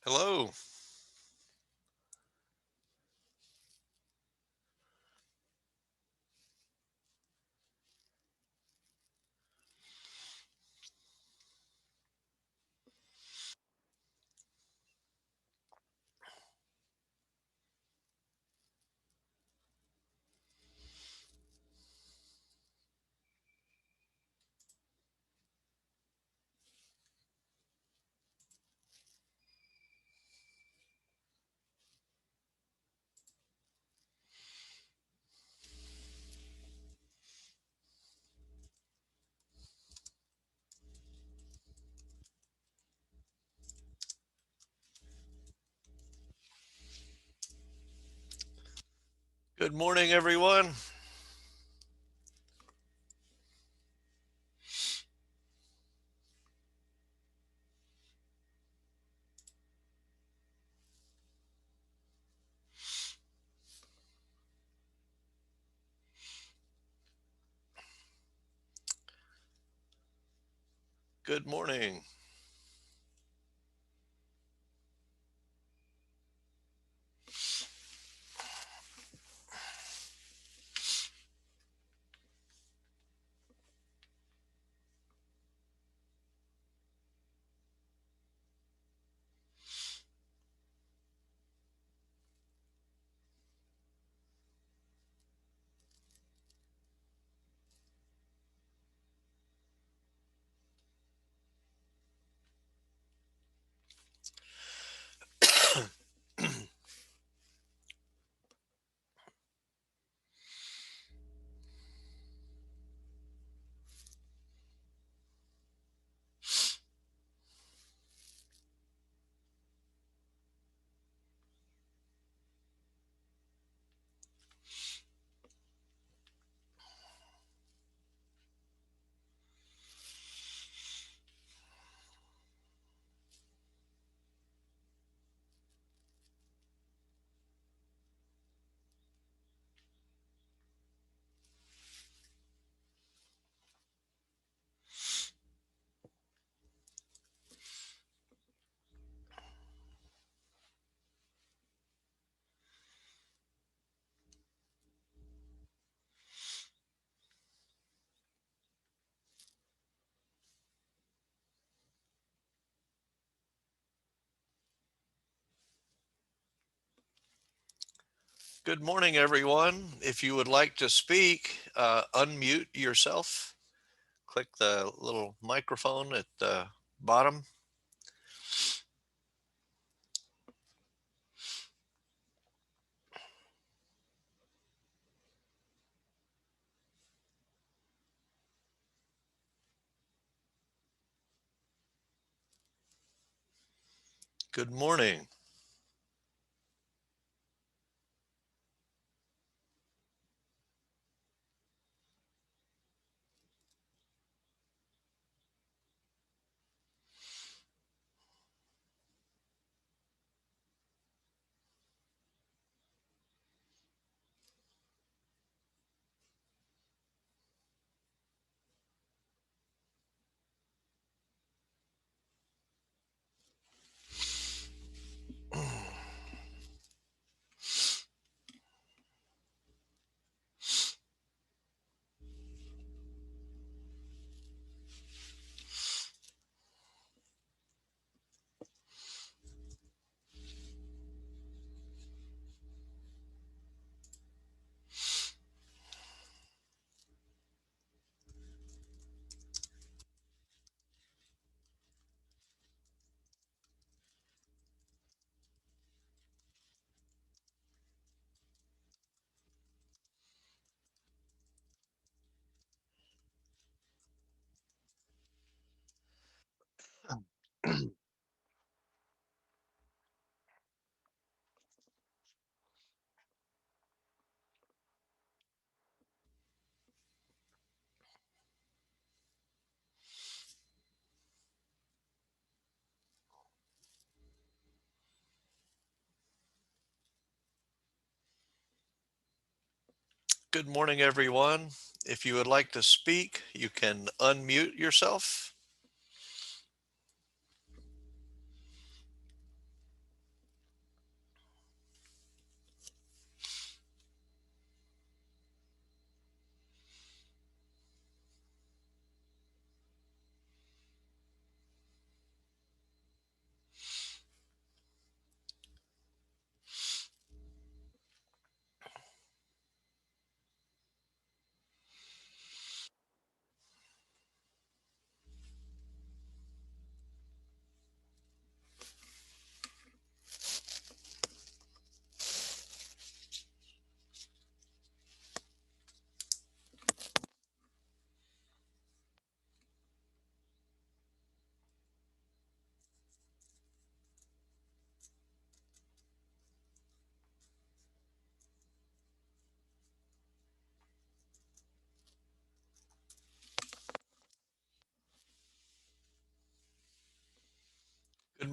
Hello. Good morning, everyone. Good morning. Good morning, everyone. If you would like to speak, unmute yourself. Click the little microphone at the bottom. Good morning. Good morning, everyone. If you would like to speak, you can unmute yourself.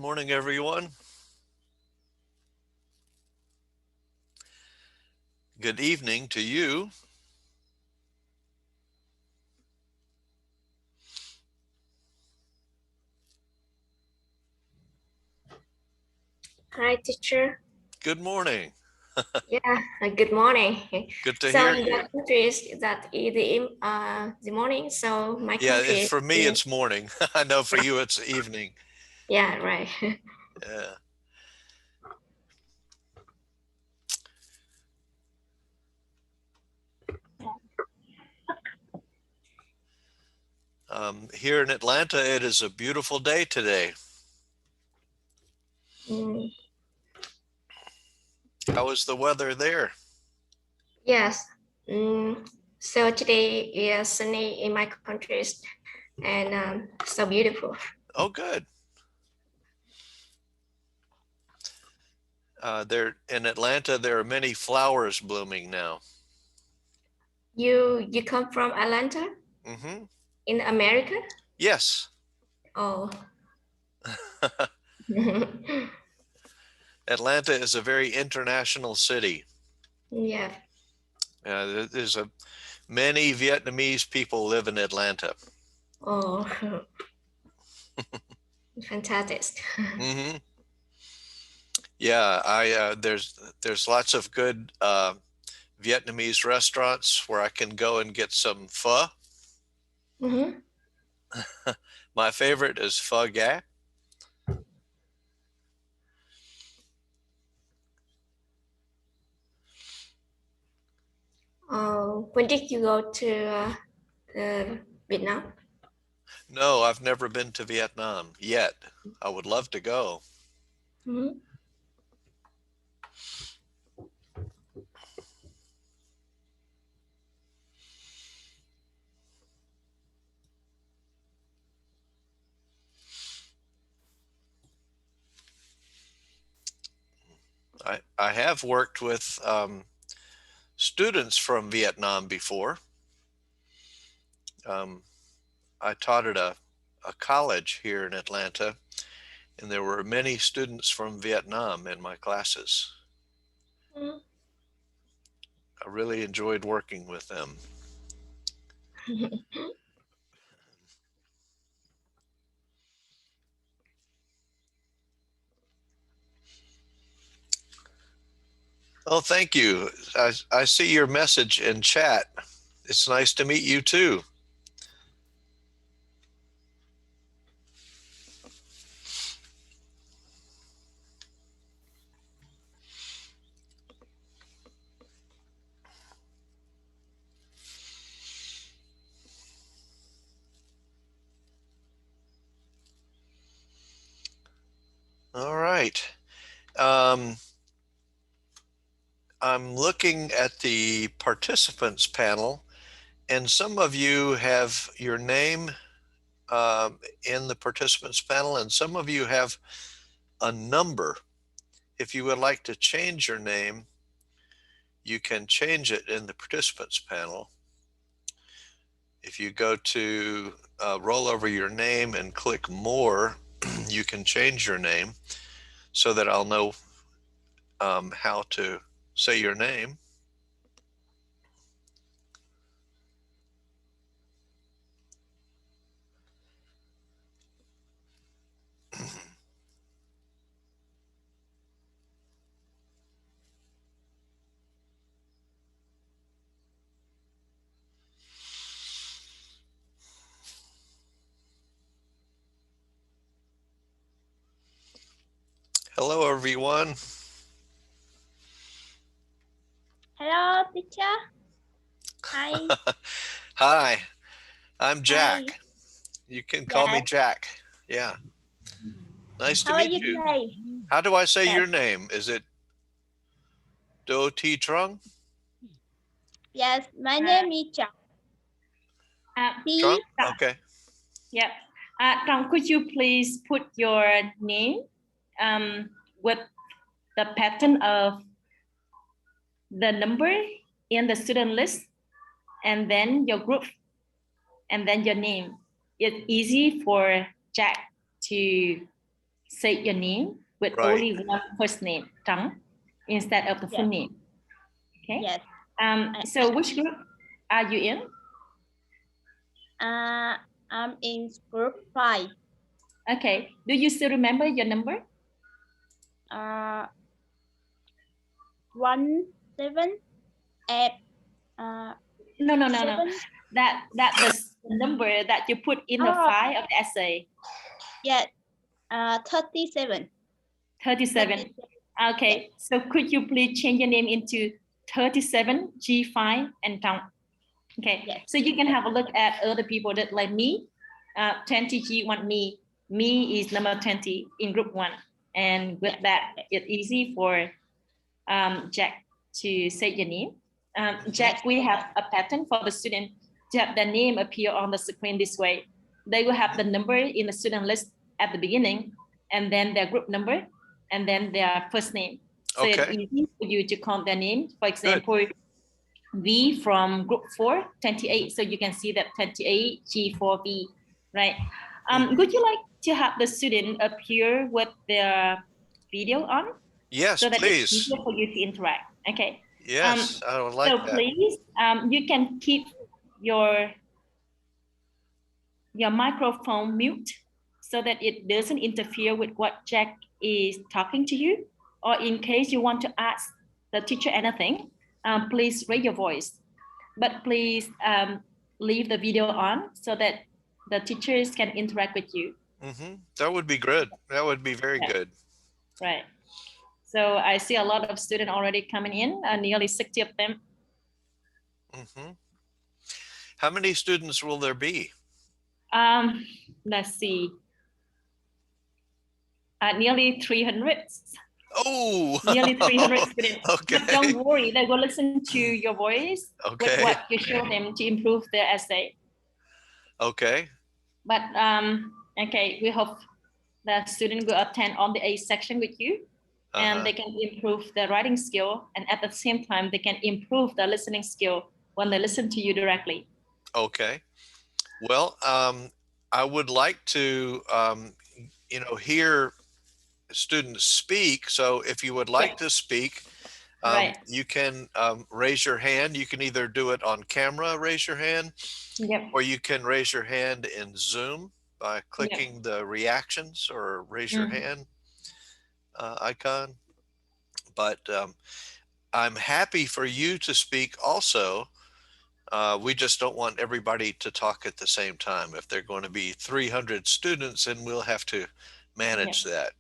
morning, everyone. Good evening to you. Hi, teacher. Good morning. Yeah, good morning. Good to So hear in you. the countries that is the morning. So my Yeah, country is for me, it's morning. I know for you, it's evening. yeah, right. Yeah. Here in Atlanta, it is a beautiful day today. Mm, How is the weather there? yes. So today is sunny in my country and so beautiful. Oh, good. There in Atlanta, there are many flowers blooming now. You come from Atlanta Mm-hmm. in America? Yes. Oh. Atlanta is a very international city. Yeah. There's many Vietnamese people live in Atlanta. Oh, fantastic. Mm-hmm. Yeah, there's lots of good Vietnamese restaurants where I can go and get some pho. Mm-hmm. My favorite is pho ga. When did you go to Vietnam? No, I've never been to Vietnam yet. I would love to go. Mm-hmm. I have worked with students from Vietnam before. Um, I taught at a college here in Atlanta, and there were many students from Vietnam in my classes. I really enjoyed working with them. Oh, thank you. I see your message in chat. It's nice to meet you too. All right. Um, I'm looking at the participants panel, and some of you have your name in the participants panel, and some of you have a number. If you would like to change your name, you can change it in the participants panel. If you go to roll over your name and click more, you can change your name so that I'll know how to say your name. Hello, everyone. Hello, teacher. Hi. Hi, I'm Hi. Jack. You can call me Yes. Jack. Yeah, nice to How are meet you you. today? How do I say Yes. your name? Is it Do Ti Trung? Yes. My name is Chang. Trung? Okay. Yep. Tom, could you please put your name with the pattern of the number in the student list, and then your group, and then your name? It's easy for Jack to say your name with Right. only one first name, Trắng, instead of the full Yes. name. Okay. Yes. So which group are you in? I'm in group 5. Okay. Do you still remember your number? 1, 7, 8. No. 7. That's the number that you put in the file of the essay. Yes. 37. 37. Okay. Yes. So could you please change your name into 37 G5 and Trắng? Okay. Yes. So you can have a look at other people that like me. 20 G1 me. Me is number 20 in group 1. And with that, it's easy for Jack to say your name. Jack, we have a pattern for the student to have their name appear on the screen this way. They will have the number in the student list at the beginning, and then their group number, and then their first name. So it's easy for you to count their name. For example, V from group 4, 28. So you can see that 28 G4V, right? Would you like to have the student appear with their video on? Yes, so that please. it's easier for you to interact. Okay. Yes, I would like so that. please, you can keep your microphone mute so that it doesn't interfere with what Jack is talking to you. Or in case you want to ask the teacher anything, please raise your voice. But please leave the video on so that the teachers can interact with you. That would be good. That would be very good. Right. So I see a lot of students already coming in, nearly 60 of them. How many students will there be? Let's see. Nearly 300. Oh, nearly 300 students. Okay. But don't worry, they will listen to your voice with what you show them to improve their essay. Okay. But okay, we hope the student will attend on the A section with you, and they can improve their writing skill, and at the same time, they can improve their listening skill when they listen to you directly. Okay. Well, I would like to, hear students speak. So if you would like to speak, you can raise your hand. You can either do it on camera, raise your hand, or you can raise your hand in Zoom by clicking the reactions or raise your hand icon. But I'm happy for you to speak also. We just don't want everybody to talk at the same time. If they're going to be 300 students, then we'll have to manage that.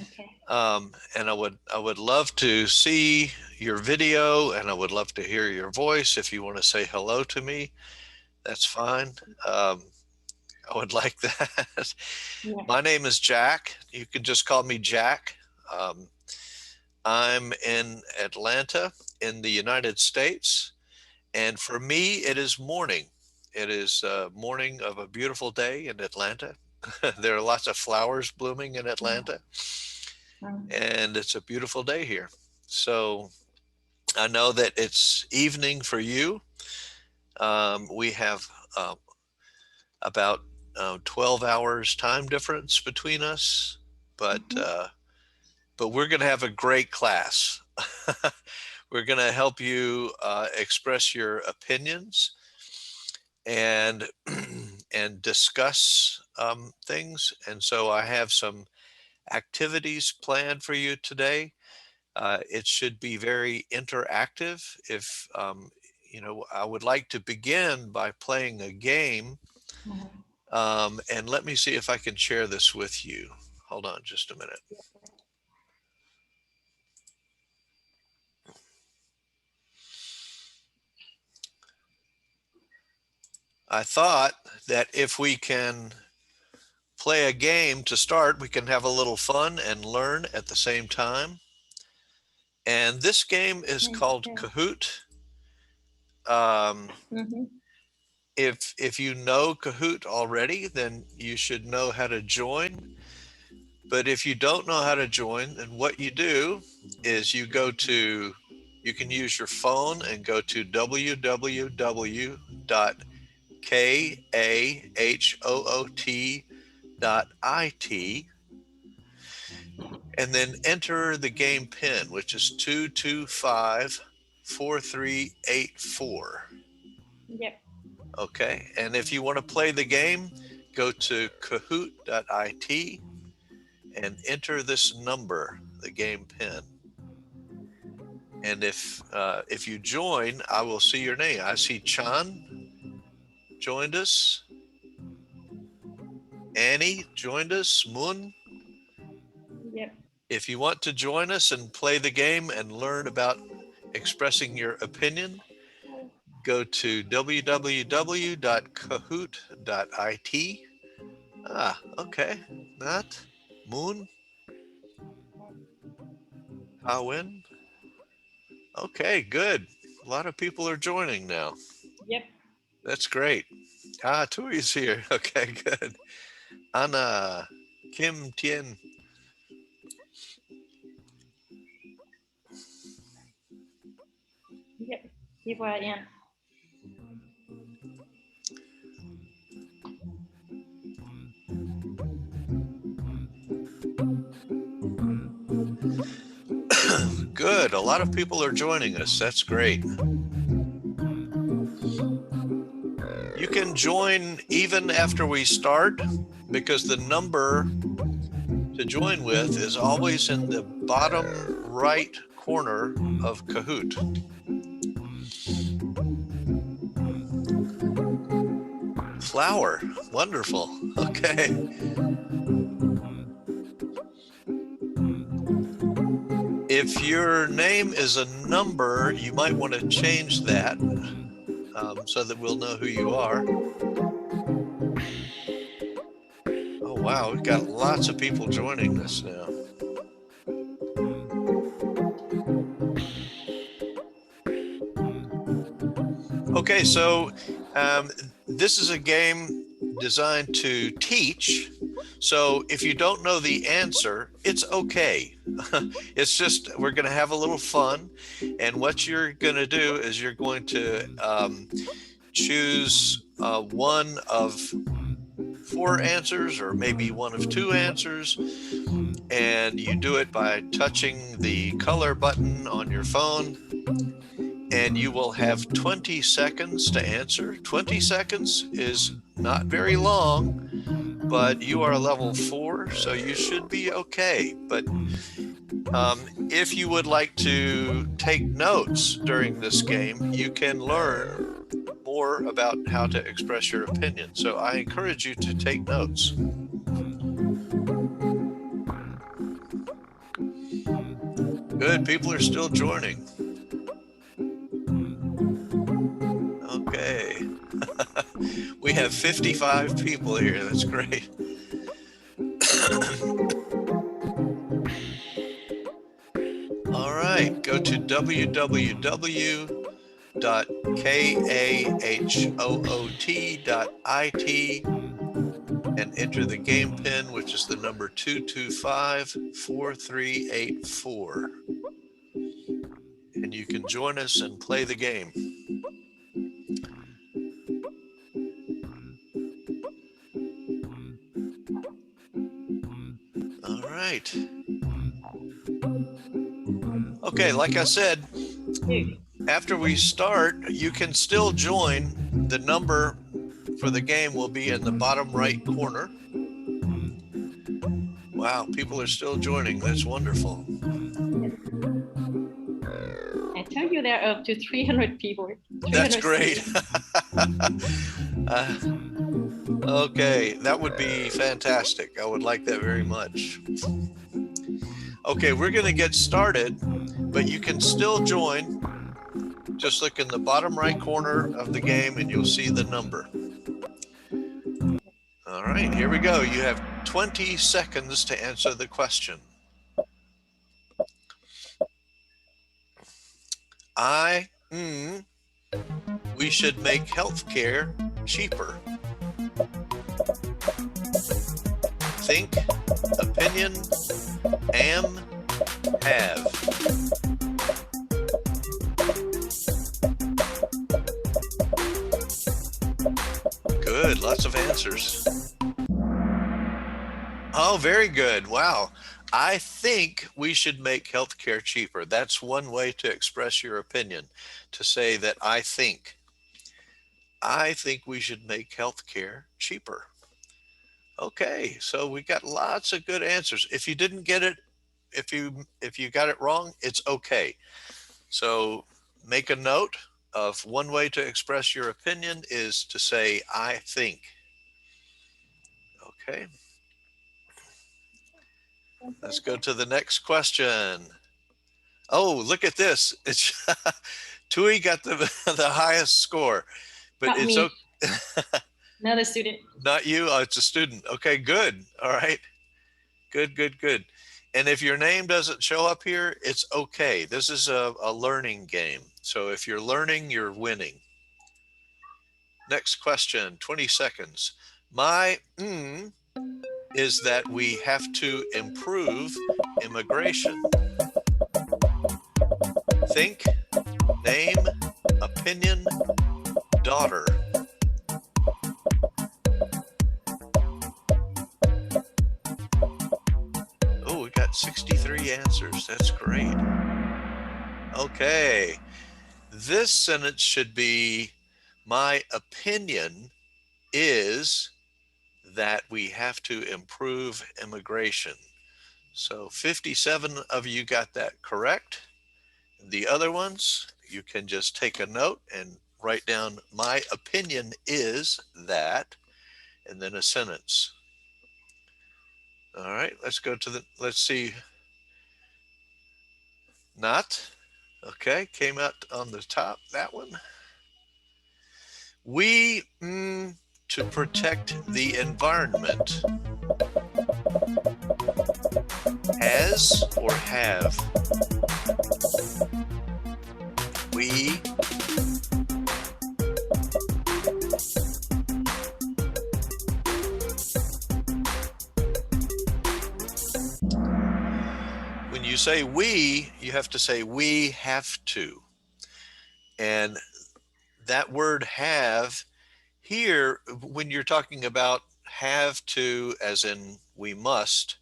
Okay. And I would love to see your video, and I would love to hear your voice. If you want to say hello to me, that's fine. I would like that. My name is Jack. You can just call me Jack. I'm in Atlanta in the United States. And for me, it is morning. It is morning of a beautiful day in Atlanta. There are lots of flowers blooming in Atlanta. And it's a beautiful day here. So I know that it's evening for you. We have about 12 hours time difference between us, but we're going to have a great class. We're going to help you express your opinions and discuss things. And so I have some activities planned for you today. It should be very interactive. If I would like to begin by playing a game. And let me see if I can share this with you. Hold on just a minute. I thought that if we can play a game to start, we can have a little fun and learn at the same time. And this game is called Kahoot. If you know Kahoot already, then you should know how to join. But if you don't know how to join, then what you do is you can use your phone and go to www.kahoot.it, and then enter the game pin, which is 2254384. Yep. Okay, and if you want to play the game, go to kahoot.it and enter this number, the game pin. And if you join, I will see your name. I see Chan joined us. Annie joined us. Moon. Yep. If you want to join us and play the game and learn about expressing your opinion, go to www.kahoot.it. Ah, okay. Nat, Moon, Hawin. Okay, good. A lot of people are joining now. Yep. That's great. Ah, Tui's here. Okay, good. Anna, Kim Tien. Yep. People are in. Good. A lot of people are joining us. That's great. You can join even after we start because the number to join with is always in the bottom right corner of Kahoot. Flower. Wonderful. Okay. If your name is a number, you might want to change that so that we'll know who you are. Oh, wow. We've got lots of people joining us now. Okay, so this is a game designed to teach. So if you don't know the answer, it's okay. It's just, we're going to have a little fun. And what you're going to do is you're going to choose one of 4 answers or maybe one of 2 answers. And you do it by touching the color button on your phone. And you will have 20 seconds to answer. 20 seconds is not very long, but you are level 4, so you should be okay. But if you would like to take notes during this game, you can learn more about how to express your opinion. So I encourage you to take notes. Good, people are still joining. Okay. We have 55 people here. That's great. All right. Go to www.kahoot.it and enter the game pin, which is the number 2254384. And you can join us and play the game. All right. Okay, like I said, after we start, you can still join. The number for the game will be in the bottom right corner. Wow, people are still joining. That's wonderful. I tell you, there are up to 300 people. That's great. Okay, that would be fantastic. I would like that very much. Okay, we're going to get started, but you can still join. Just look in the bottom right corner of the game and you'll see the number. All right, here we go. You have 20 seconds to answer the question. We should make healthcare cheaper. Think, opinion, am, have. Good, lots of answers. Oh, very good. Wow. I think we should make healthcare cheaper. That's one way to express your opinion, to say that I think we should make healthcare cheaper. Okay, so we got lots of good answers. If you didn't get it, if you got it wrong, it's okay. So make a note of one way to express your opinion is to say I think. Okay. Let's go to the next question. Oh, look at this. It's Tui got the highest score, but Not it's me. okay. Another student. Not you. Oh, it's a student. Okay, good. All right. Good, good, good. And if your name doesn't show up here, it's okay. This is a learning game. So if you're learning, you're winning. Next question, 20 seconds. My is that we have to improve immigration. Think, name, opinion, daughter. Oh, we got 63 answers. That's great. Okay. This sentence should be, my opinion is that we have to improve immigration. So 57 of you got that correct. The other ones, you can just take a note and write down, my opinion is that, and then a sentence. All right, let's go to let's see. Not, okay, came out on the top, that one. We, to protect the environment. Has or have? We. When you say we, you have to say we have to. And that word have here, when you're talking about have to, as in we must,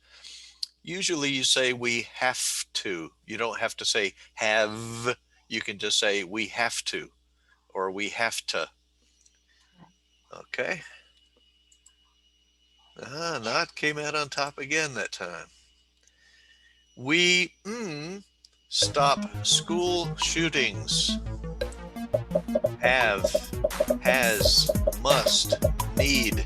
usually you say we have to. You don't have to say have. You can just say we have to or we have to. Okay. Not came out on top again that time. We stop school shootings. Have, has, must, need.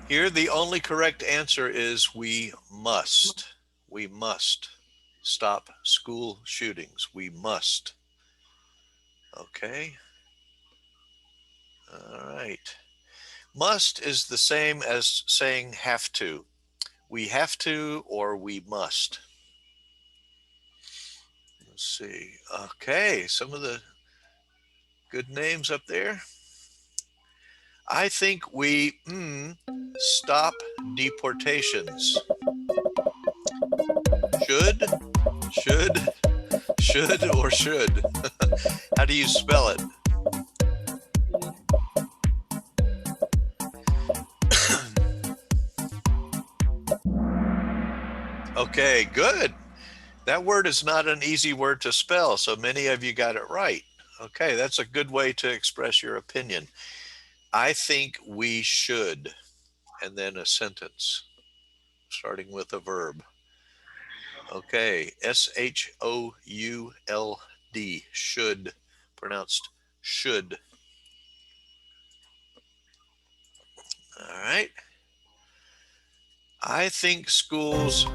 Here, the only correct answer is we must. We must stop school shootings. We must. Okay. All right. Must is the same as saying have to. We have to or we must. Let's see. Okay, some of the good names up there. I think we stop deportations. Should, or should. How do you spell it? Okay, good. That word is not an easy word to spell, so many of you got it right. Okay, that's a good way to express your opinion. I think we should, and then a sentence, starting with a verb. Okay, S-H-O-U-L-D, should, pronounced should. All right. I think schools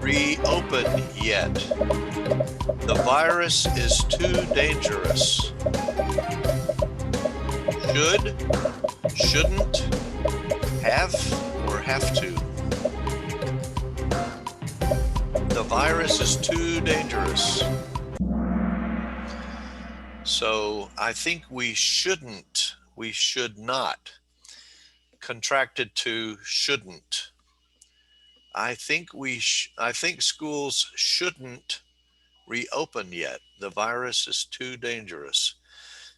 reopen yet. The virus is too dangerous. Should, shouldn't, have, or have to. The virus is too dangerous. So I think we shouldn't, we should not. Contracted to shouldn't. I think schools shouldn't reopen yet. The virus is too dangerous.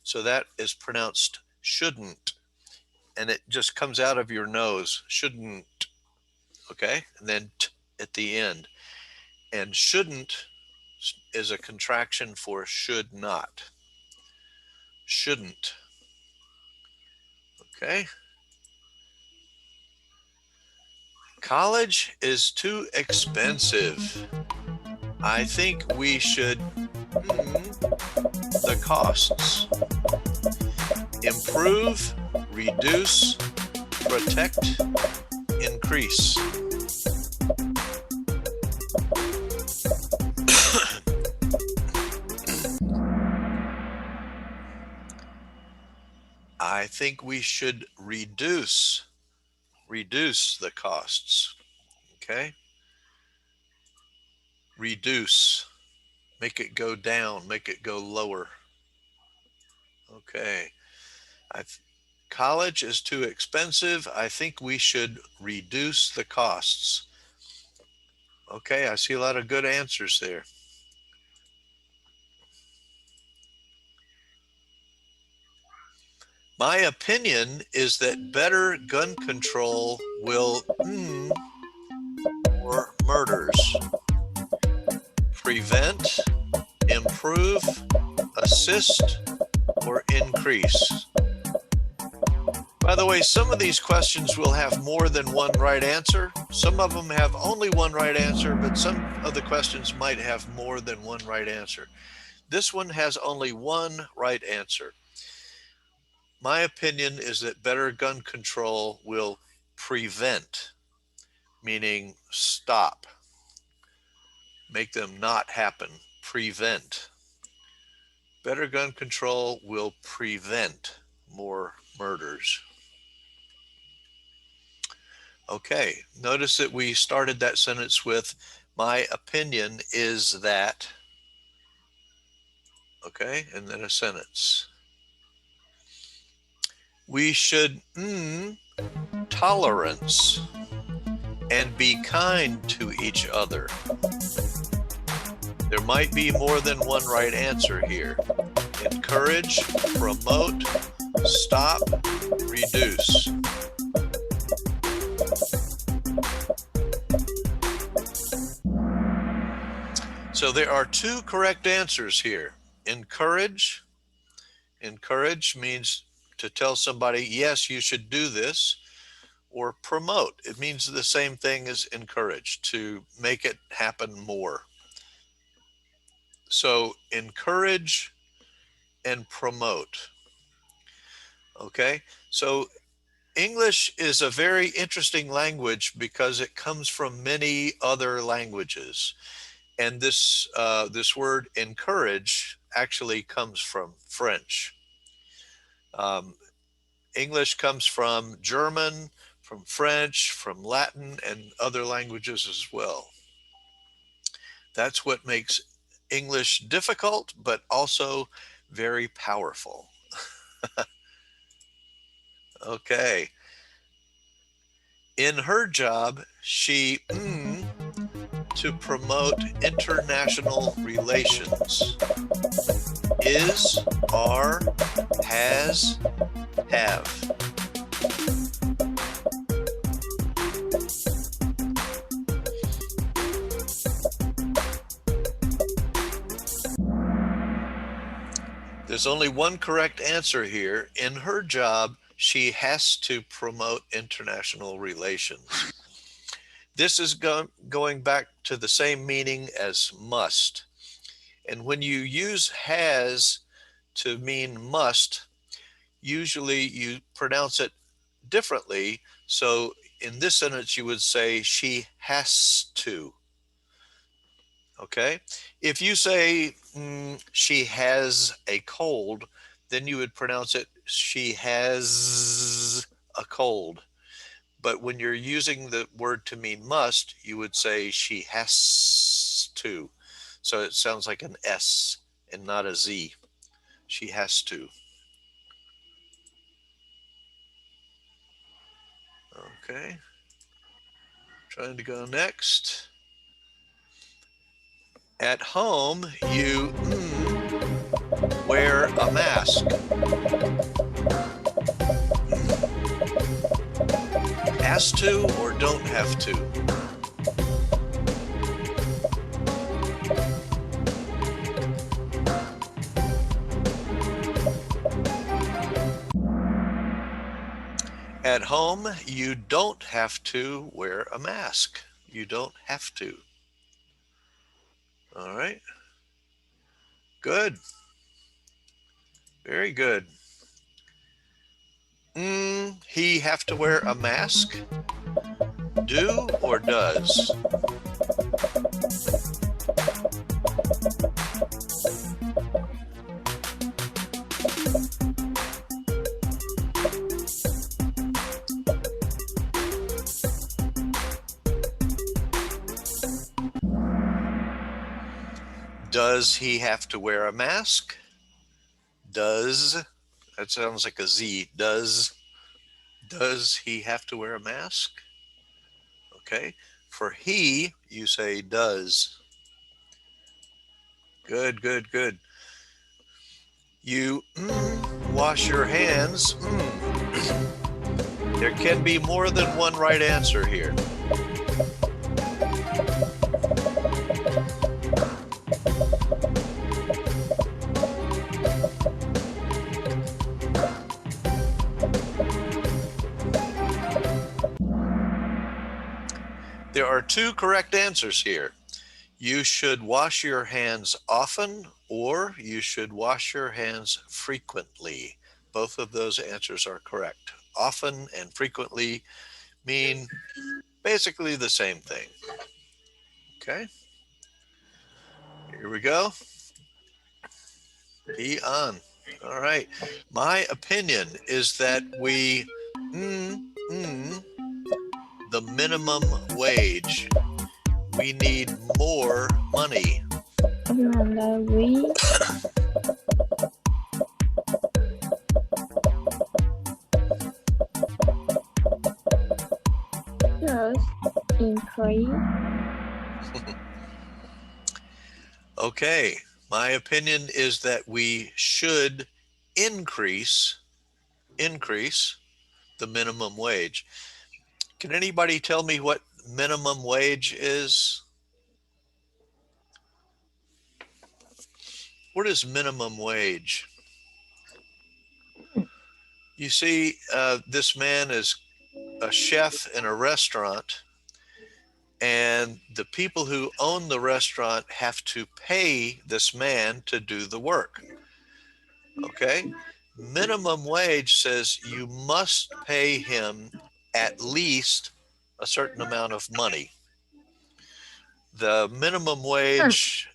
So that is pronounced shouldn't, and it just comes out of your nose. Shouldn't. Okay, and then t at the end. And shouldn't is a contraction for should not. Shouldn't. Okay. College is too expensive. I think we should the costs. Improve, reduce, protect, increase. I think we should reduce the costs. Okay? Reduce. Make it go down, make it go lower. Okay. College is too expensive. I think we should reduce the costs. Okay, I see a lot of good answers there. My opinion is that better gun control will more murders. Prevent, improve, assist, or increase. By the way, some of these questions will have more than one right answer. Some of them have only one right answer, but some of the questions might have more than one right answer. This one has only one right answer. My opinion is that better gun control will prevent, meaning stop, make them not happen, prevent. Better gun control will prevent more murders. Okay, notice that we started that sentence with, my opinion is that, okay, and then a sentence. We should tolerance and be kind to each other. There might be more than one right answer here. Encourage, promote, stop, reduce. So there are two correct answers here. Encourage means to tell somebody, yes, you should do this, or promote. It means the same thing as encourage, to make it happen more. So encourage and promote. Okay, so English is a very interesting language because it comes from many other languages. And this word encourage actually comes from French. English comes from German, from French, from Latin, and other languages as well. That's what makes English difficult, but also very powerful. Okay. In her job, she to promote international relations. Is, are, has, have. There's only one correct answer here. In her job, she has to promote international relations. This is going back to the same meaning as must. And when you use has to mean must, usually you pronounce it differently. So in this sentence, you would say she has to. Okay. If you say she has a cold, then you would pronounce it she has a cold. But when you're using the word to mean must, you would say she has to. So it sounds like an S and not a Z. She has to. Okay. trying to go next. At home, you wear a mask. Has to or don't have to? At home, you don't have to wear a mask. You don't have to. All right. Good. Very good. He have to wear a mask? Do or does? Does he have to wear a mask? Does, that sounds like a Z. Does he have to wear a mask? Okay. For he, you say does. Good, good, good. You wash your hands. There can be more than one right answer here. There are two correct answers here. You should wash your hands often, or you should wash your hands frequently. Both of those answers are correct. Often and frequently mean basically the same thing. Okay, here we go. Be on. All right. My opinion is that we the minimum wage. We need more money. Increase. Okay, my opinion is that we should increase the minimum wage. Can anybody tell me what minimum wage is? What is minimum wage? You see, this man is a chef in a restaurant, and the people who own the restaurant have to pay this man to do the work. Okay? Minimum wage says you must pay him at least a certain amount of money. The minimum wage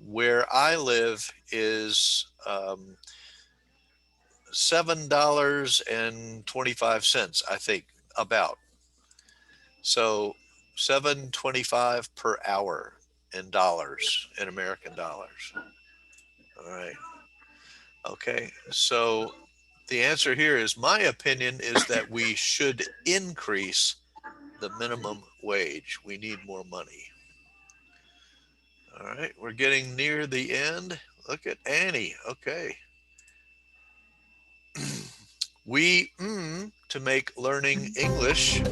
where I live is $7.25, I think, about. So $7.25 per hour in dollars, in American dollars. All right. Okay. So the answer here is, my opinion is that we should increase the minimum wage. We need more money. All right. We're getting near the end. Look at Annie. Okay. We to make learning English.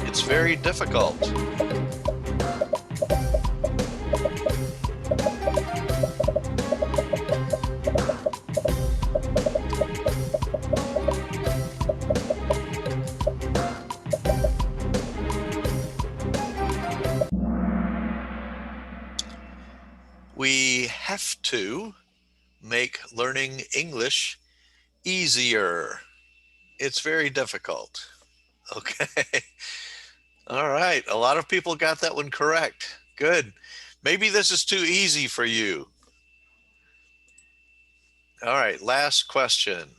It's very difficult. We have to make learning English easier. It's very difficult. Okay. All right. A lot of people got that one correct. Good. Maybe this is too easy for you. All right. Last question.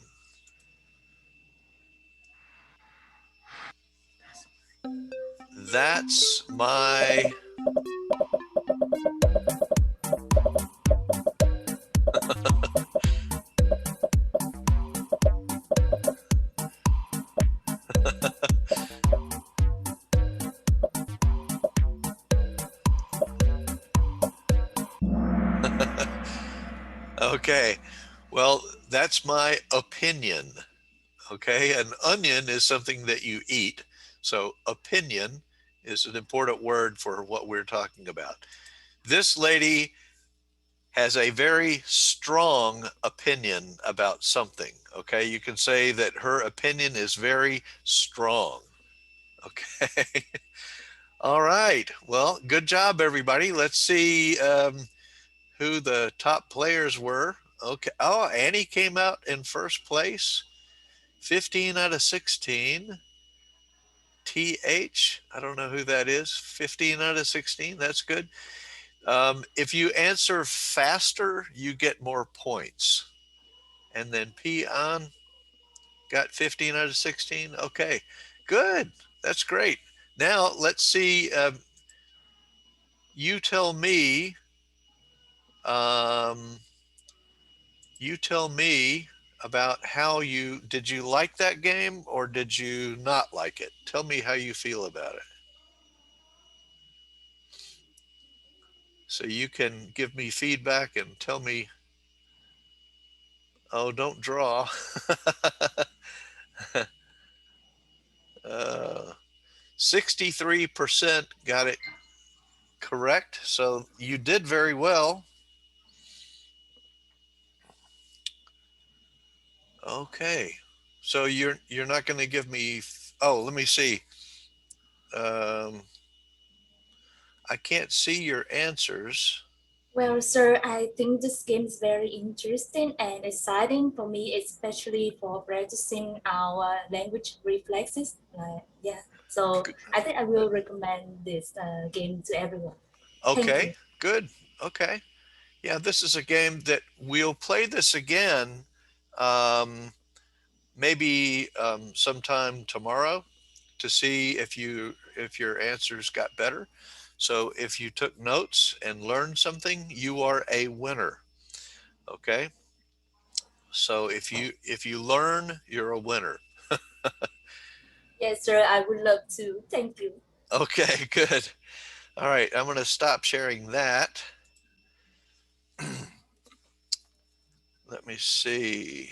That's my... Okay. Well, that's my opinion. Okay. An onion is something that you eat. So opinion is an important word for what we're talking about. This lady has a very strong opinion about something. Okay. You can say that her opinion is very strong. Okay. All right. Well, good job, everybody. Let's see who the top players were. Okay. Oh, Annie came out in first place. 15 out of 16. TH, I don't know who that is. 15 out of 16. That's good. If you answer faster, you get more points. And then Peon got 15 out of 16. Okay, good. That's great. Now let's see. You tell me. You tell me about how did you like that game or did you not like it? Tell me how you feel about it. So you can give me feedback and tell me, oh, don't draw. 63% got it correct. So you did very well. Okay. So you're not going to give me, oh, let me see. I can't see your answers. Well, sir, I think this game is very interesting and exciting for me, especially for practicing our language reflexes. Yeah, so I think I will recommend this game to everyone. Thank Okay, you. good. Okay. Yeah, this is a game that we'll play this again, um, maybe sometime tomorrow to see if your answers got better. So if you took notes and learned something, you are a winner. Okay. So if you learn, you're a winner. Yes, sir, I would love to. Thank you. Okay, good. All right, I'm going to stop sharing that. Let me see.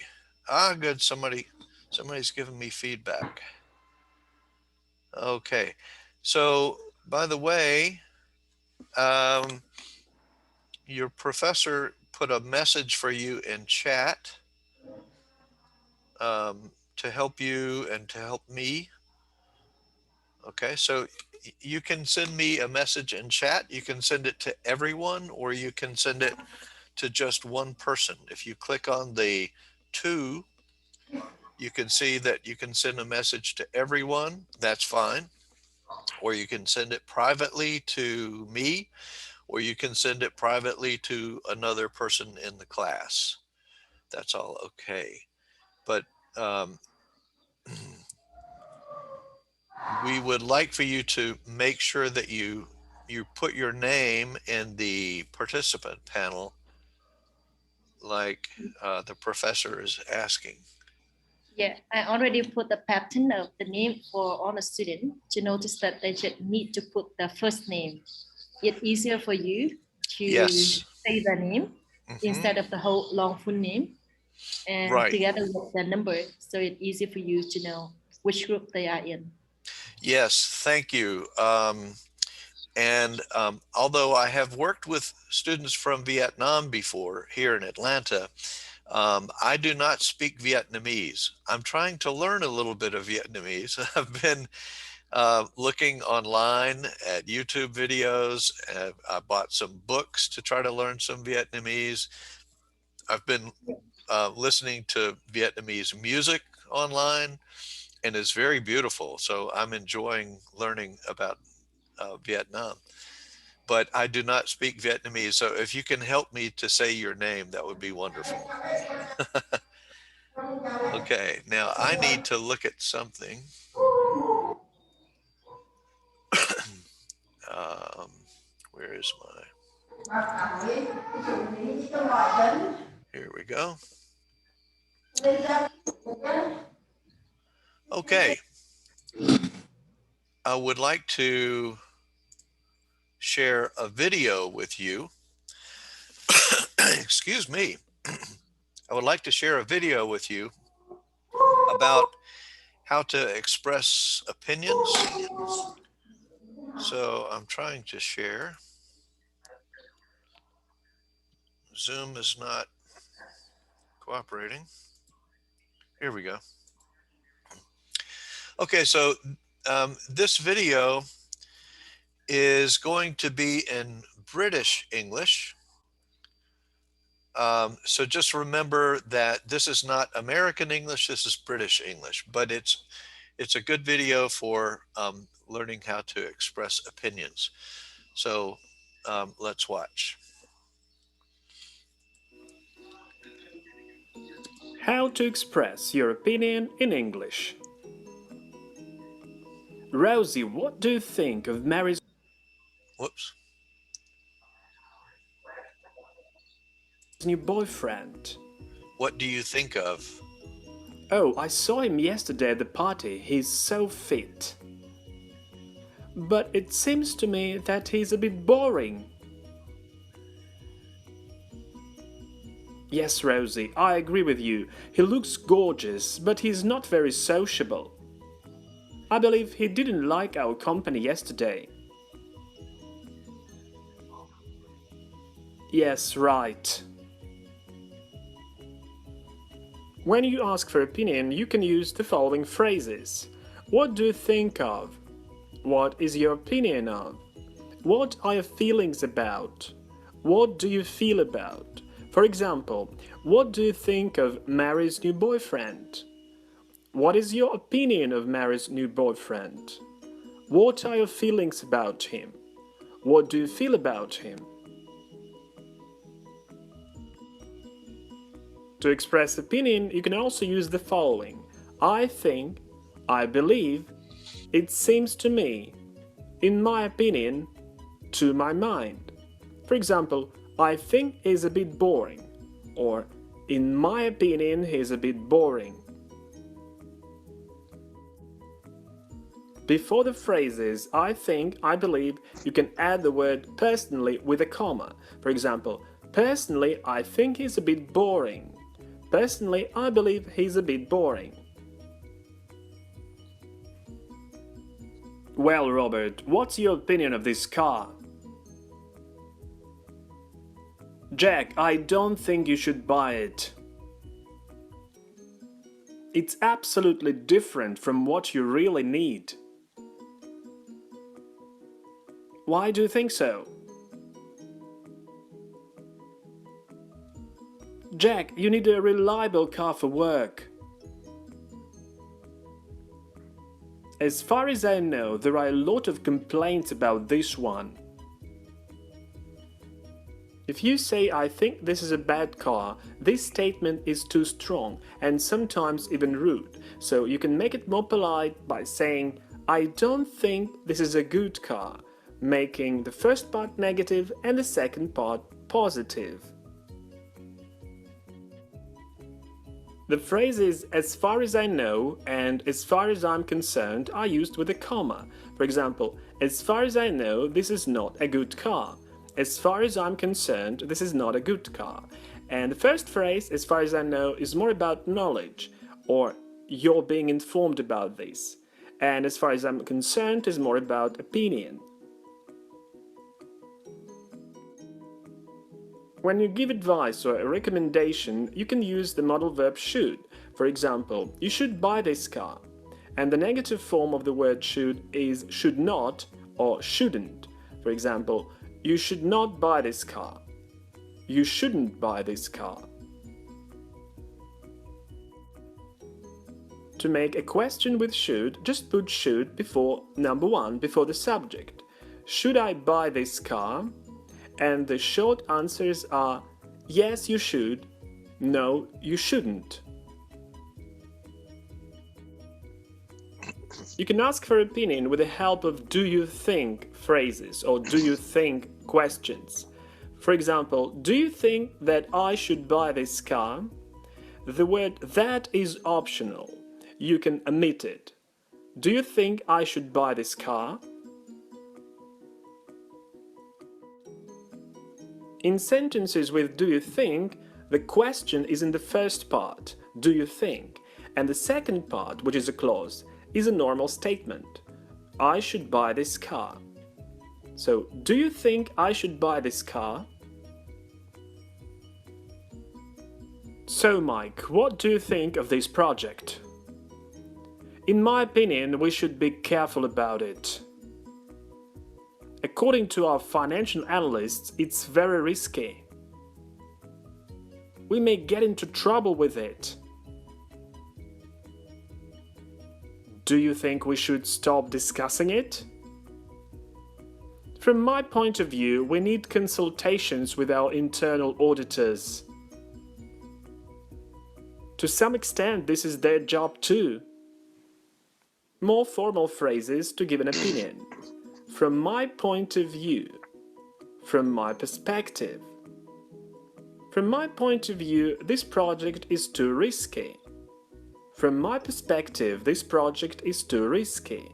Ah, good. Somebody's giving me feedback. Okay. So, by the way, your professor put a message for you in chat to help you and to help me. Okay, so you can send me a message in chat. You can send it to everyone, or you can send it to just one person. If you click on the 2, you can see that you can send a message to everyone. That's fine. Or you can send it privately to me, or you can send it privately to another person in the class. That's all okay. But we would like for you to make sure that you put your name in the participant panel like the professor is asking. Yeah, I already put the pattern of the name for all the students to notice that they just need to put the first name. It's easier for you to Yes. say the name instead of the whole long full name and Right. together with the number. So it's easy for you to know which group they are in. Yes, thank you. And although I have worked with students from Vietnam before here in Atlanta, I do not speak Vietnamese. I'm trying to learn a little bit of Vietnamese. I've been looking online at YouTube videos. I bought some books to try to learn some Vietnamese. I've been listening to Vietnamese music online, and it's very beautiful. So I'm enjoying learning about Vietnam. But I do not speak Vietnamese. So if you can help me to say your name, that would be wonderful. Okay, now I need to look at something. Where is my? Here we go. Okay. I would like to share a video with you. Excuse me. I would like to share a video with you about how to express opinions. So I'm trying to share. Zoom is not cooperating. Here we go. Okay, so this video is going to be in British English. So just remember that this is not American English, this is British English, but it's a good video for learning how to express opinions. So let's watch. How to express your opinion in English. Rosie, what do you think of Mary's Whoops. new boyfriend? What do you think of? Oh, I saw him yesterday at the party. He's so fit. But it seems to me that he's a bit boring. Yes, Rosie, I agree with you. He looks gorgeous, but he's not very sociable. I believe he didn't like our company yesterday. Yes, right. When you ask for opinion, you can use the following phrases. What do you think of? What is your opinion of? What are your feelings about? What do you feel about? For example, what do you think of Mary's new boyfriend? What is your opinion of Mary's new boyfriend? What are your feelings about him? What do you feel about him? To express opinion, you can also use the following. I think, I believe, it seems to me, in my opinion, to my mind. For example, I think he's a bit boring, or in my opinion, he's a bit boring. Before the phrases I think, I believe, you can add the word personally with a comma. For example, personally, I think he's a bit boring. Personally, I believe he's a bit boring. Well, Robert, what's your opinion of this car? Jack, I don't think you should buy it. It's absolutely different from what you really need. Why do you think so? Jack, you need a reliable car for work. As far as I know, there are a lot of complaints about this one. If you say, I think this is a bad car, this statement is too strong and sometimes even rude, so you can make it more polite by saying, I don't think this is a good car, making the first part negative and the second part positive. The phrases as far as I know and as far as I'm concerned are used with a comma. For example, as far as I know, this is not a good car. As far as I'm concerned, this is not a good car. And the first phrase, as far as I know, is more about knowledge, or you're being informed about this. And as far as I'm concerned, is more about opinion. When you give advice or a recommendation, you can use the modal verb should. For example, you should buy this car. And the negative form of the word should is should not or shouldn't. For example, you should not buy this car. You shouldn't buy this car. To make a question with should, just put should before number one, before the subject. Should I buy this car? And the short answers are yes, you should, no, you shouldn't. You can ask for opinion with the help of do you think phrases or do you think questions. For example, do you think that I should buy this car? The word that is optional. You can omit it. Do you think I should buy this car? In sentences with do you think, The question is in the first part, do you think? And the second part, which is a clause, is a normal statement. I should buy this car. So, do you think I should buy this car? So, Mike, what do you think of this project? In my opinion, we should be careful about it. According to our financial analysts, it's very risky. We may get into trouble with it. Do you think we should stop discussing it? From my point of view, we need consultations with our internal auditors. To some extent, this is their job too. More formal phrases to give an opinion. From my point of view. From my perspective. From my point of view, this project is too risky. From my perspective, this project is too risky.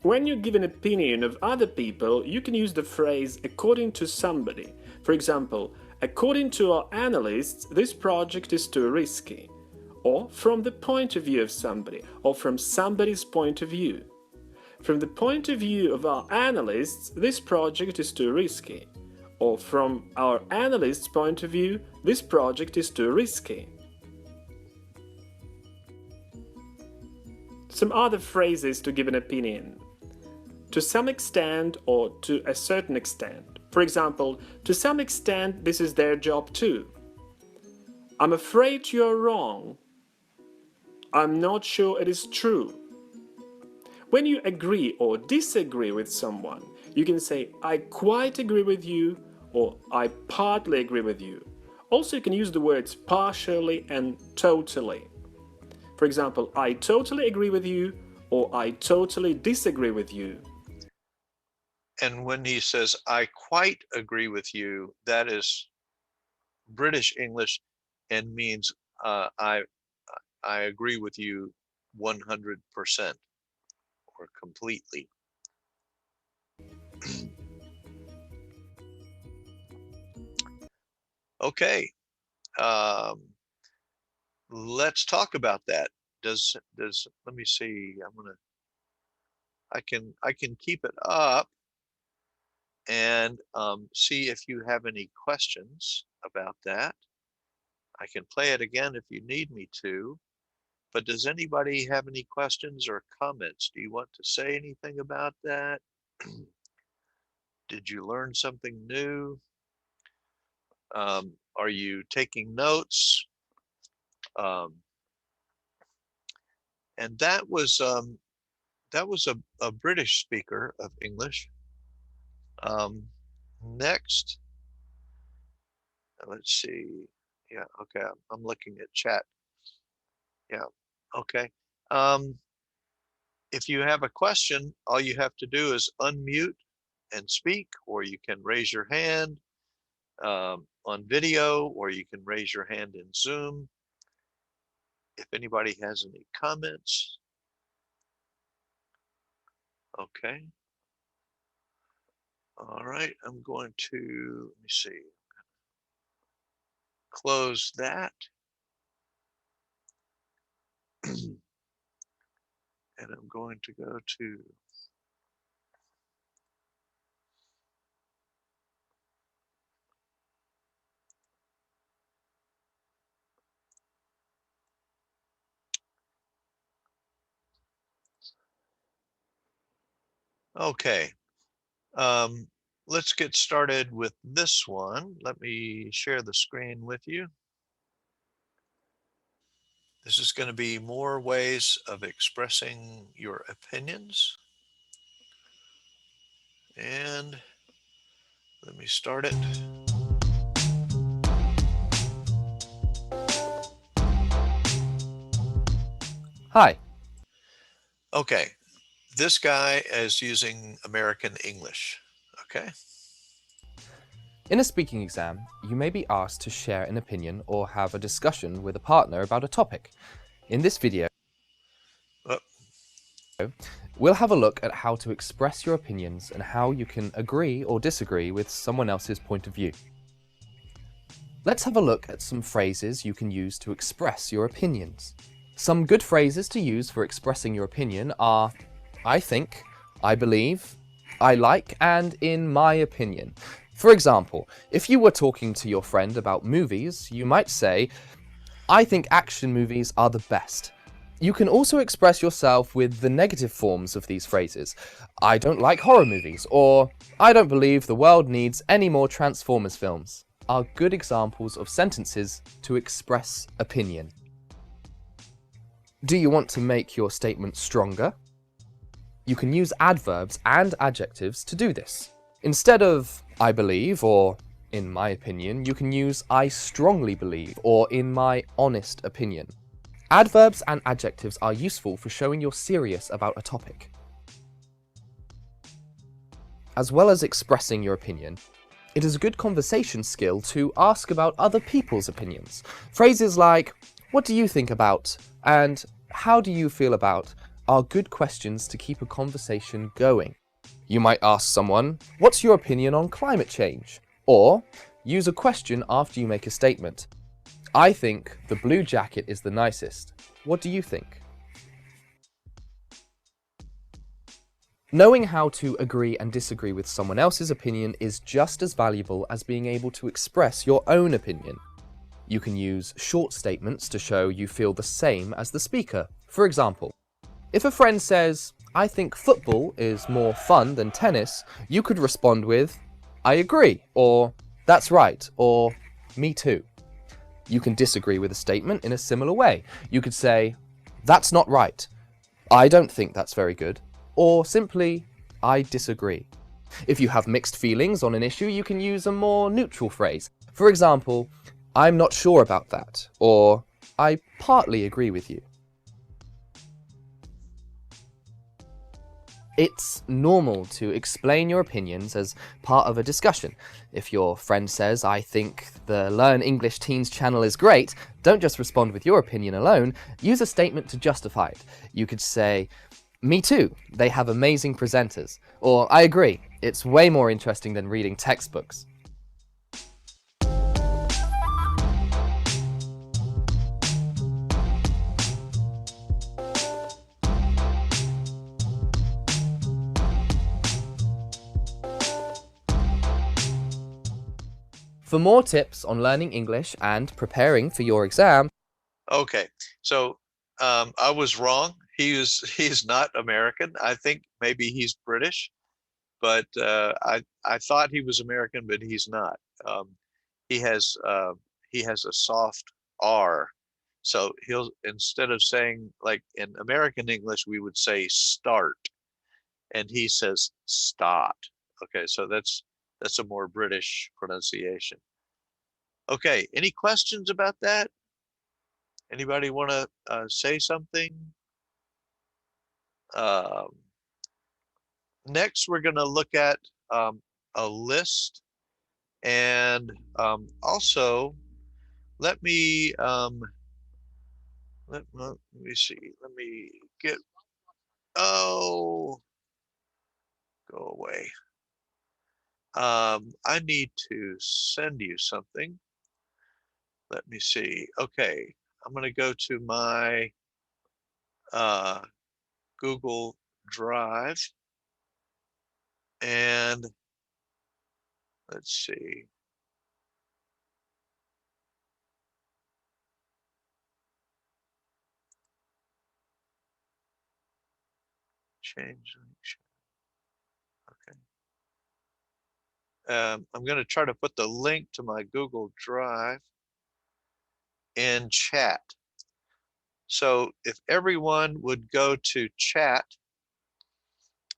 When you give an opinion of other people, you can use the phrase according to somebody. For example, according to our analysts, this project is too risky. Or from the point of view of somebody, or from somebody's point of view. From the point of view of our analysts, this project is too risky. Or from our analyst's point of view, this project is too risky. Some other phrases to give an opinion. To some extent or to a certain extent. For example, to some extent this is their job too. I'm afraid you're wrong. I'm not sure it is true. When you agree or disagree with someone, you can say, I quite agree with you, or I partly agree with you. Also, you can use the words partially and totally. For example, I totally agree with you, or I totally disagree with you. And when he says, I quite agree with you, that is British English and means I agree with you 100% or completely. Okay, let's talk about that. Does let me see. I can keep it up and see if you have any questions about that. I can play it again if you need me to. But does anybody have any questions or comments? Do you want to say anything about that? Did you learn something new? Are you taking notes? And that was a British speaker of English. Next, let's see. Yeah, okay, I'm looking at chat. Yeah, okay. If you have a question, all you have to do is unmute and speak, or you can raise your hand on video, or you can raise your hand in Zoom. If anybody has any comments. Okay. All right, I'm going to, let me see, close that. And I'm going to go to okay. Let's get started with this one. Let me share the screen with you. This is going to be more ways of expressing your opinions. And let me start it. Hi. Okay, this guy is using American English, okay? In a speaking exam, you may be asked to share an opinion or have a discussion with a partner about a topic. In this video, we'll have a look at how to express your opinions and how you can agree or disagree with someone else's point of view. Let's have a look at some phrases you can use to express your opinions. Some good phrases to use for expressing your opinion are I think, I believe, I like, and in my opinion. For example, if you were talking to your friend about movies, you might say, I think action movies are the best. You can also express yourself with the negative forms of these phrases. I don't like horror movies, or I don't believe the world needs any more Transformers films, are good examples of sentences to express opinion. Do you want to make your statement stronger? You can use adverbs and adjectives to do this. Instead of I believe or in my opinion, you can use I strongly believe or in my honest opinion. Adverbs and adjectives are useful for showing you're serious about a topic. As well as expressing your opinion, it is a good conversation skill to ask about other people's opinions. Phrases like, what do you think about? And how do you feel about? Are good questions to keep a conversation going. You might ask someone, what's your opinion on climate change? Or use a question after you make a statement. I think the blue jacket is the nicest. What do you think? Knowing how to agree and disagree with someone else's opinion is just as valuable as being able to express your own opinion. You can use short statements to show you feel the same as the speaker. For example, if a friend says, I think football is more fun than tennis, you could respond with, I agree, or that's right, or me too. You can disagree with a statement in a similar way. You could say, that's not right, I don't think that's very good, or simply, I disagree. If you have mixed feelings on an issue, you can use a more neutral phrase. For example, I'm not sure about that, or I partly agree with you. It's normal to explain your opinions as part of a discussion. If your friend says, I think the Learn English Teens channel is great, don't just respond with your opinion alone, use a statement to justify it. You could say, me too, they have amazing presenters. Or, I agree, it's way more interesting than reading textbooks. For more tips on learning English and preparing for your exam, Okay, so I was wrong. He's not American. I think maybe he's British, but I thought he was American, but he's not. He has he has a soft R, so he'll instead of saying like in American English we would say start, and he says start. Okay, so that's a more British pronunciation. Okay, any questions about that? Anybody want to say something? Um, Next, we're going to look at a list, and also let me let me see. Let me get. Oh, go away. I need to send you something. Let me see. Okay, I'm going to go to my uh, Google Drive, and let's see. Change link. Okay. I'm going to try to put the link to my Google Drive in chat. So if everyone would go to chat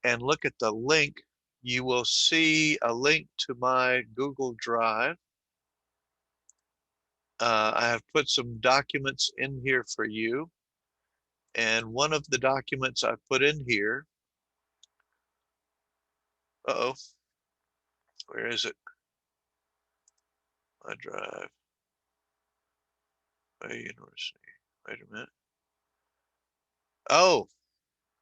and look at the link, you will see a link to my Google Drive. I have put some documents in here for you. And one of the documents I put in here, uh-oh, where is it? My drive, my university, wait a minute. Oh,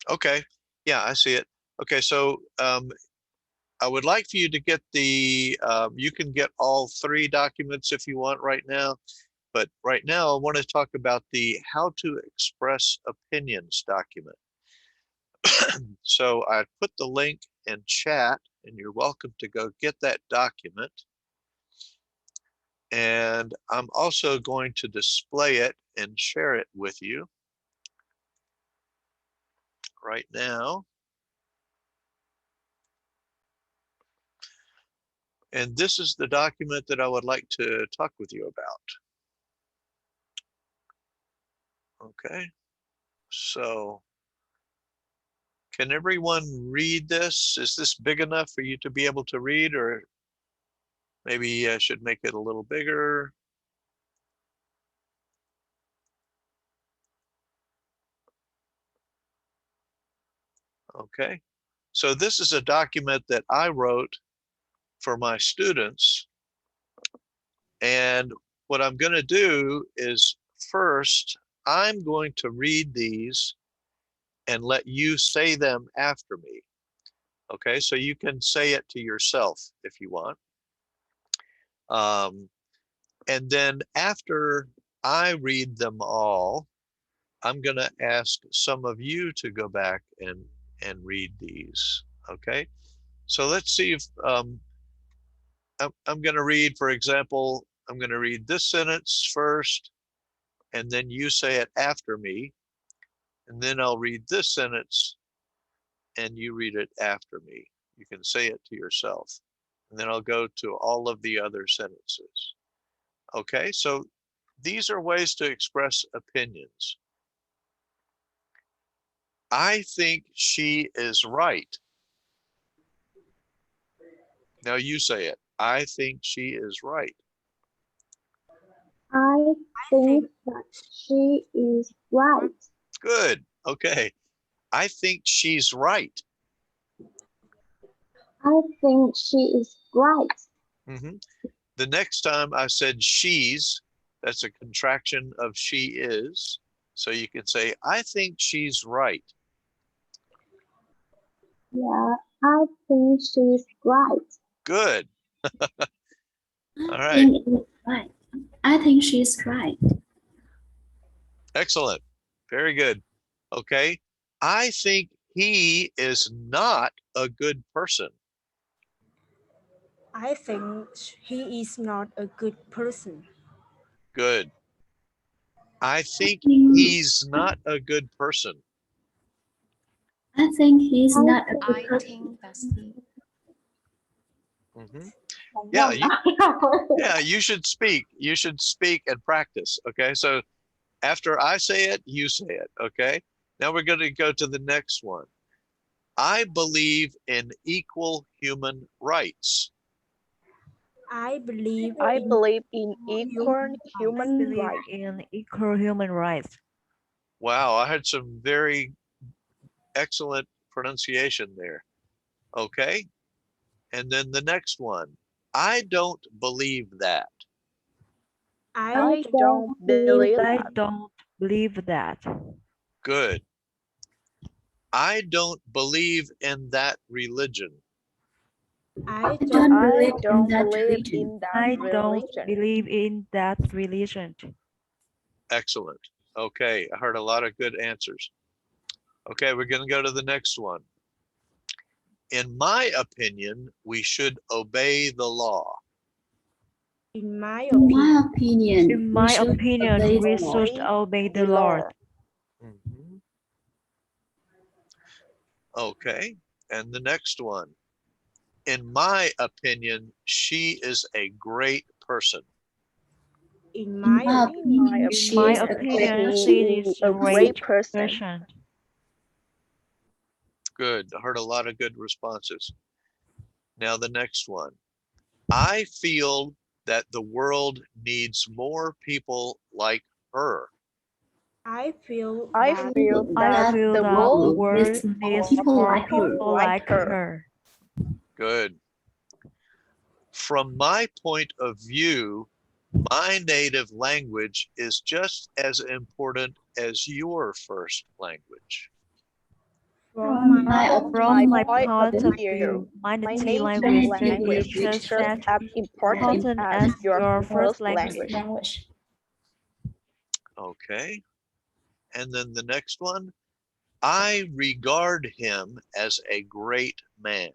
okay. Yeah, I see it. Okay, so I would like for you to get the, you can get all three documents if you want right now, but right now I want to talk about the how to express opinions document. So I put the link in chat and you're welcome to go get that document. And I'm also going to display it and share it with you right now. And this is the document that I would like to talk with you about. Okay, so can everyone read this? Is this big enough for you to be able to read, or maybe I should make it a little bigger? Okay, so this is a document that I wrote for my students. And what I'm going to do is first, I'm going to read these and let you say them after me. Okay, so you can say it to yourself if you want. And then after I read them all, I'm going to ask some of you to go back and read these. Okay, so let's see if I'm going to read, for example, I'm going to read this sentence first, and then you say it after me, and then I'll read this sentence, and you read it after me. You can say it to yourself, and then I'll go to all of the other sentences. Okay, so these are ways to express opinions. I think she is right. Now you say it. I think she is right. I think that she is right. Good. Okay. I think she's right. I think she is right. Mm-hmm. The next time I said she's, that's a contraction of she is. So you can say, I think she's right. Yeah, I think she's right. Good. All right. think it's right. I think she's right. Excellent. Very good. Okay. I think he is not a good person. I think he is not a good person. Good. I think he's not a good person. I think he's I not a think- good I person. think that he Mm-hmm. Yeah, you should speak. You should speak and practice. Okay. So after I say it, you say it. Okay. Now we're going to go to the next one. I believe in equal human rights. I believe in equal human rights. in equal human rights. Wow, I had some very excellent pronunciation there. Okay. And then the next one. I don't believe that. I don't believe I that. don't believe that. Good. I don't believe in that religion. I I don't don't I believe in don't that believe religion. in that I don't religion. believe in that religion. Excellent. Okay, I heard a lot of good answers. Okay, we're going to go to the next one. In my opinion, we should obey the law. In my In opinion, my opinion, In my we should opinion, obey we the law. should obey the The law. Lord. Mhm. Okay, and the next one. In my opinion, she is a great person. in In my my opinion, opinion, In she my is a great opinion, person. she is a great person. Good. I heard a lot of good responses. Now the next one. I feel that the world needs more people like her. I feel I that feel I that feel the that the world world needs more people like her. Good. From my point of view, my native language is just as important as your first language. From From my point point of of view, view, my my native native language language is is just just as as important important as as your your first first language. language. Okay. And then the next one, I regard him as a great man.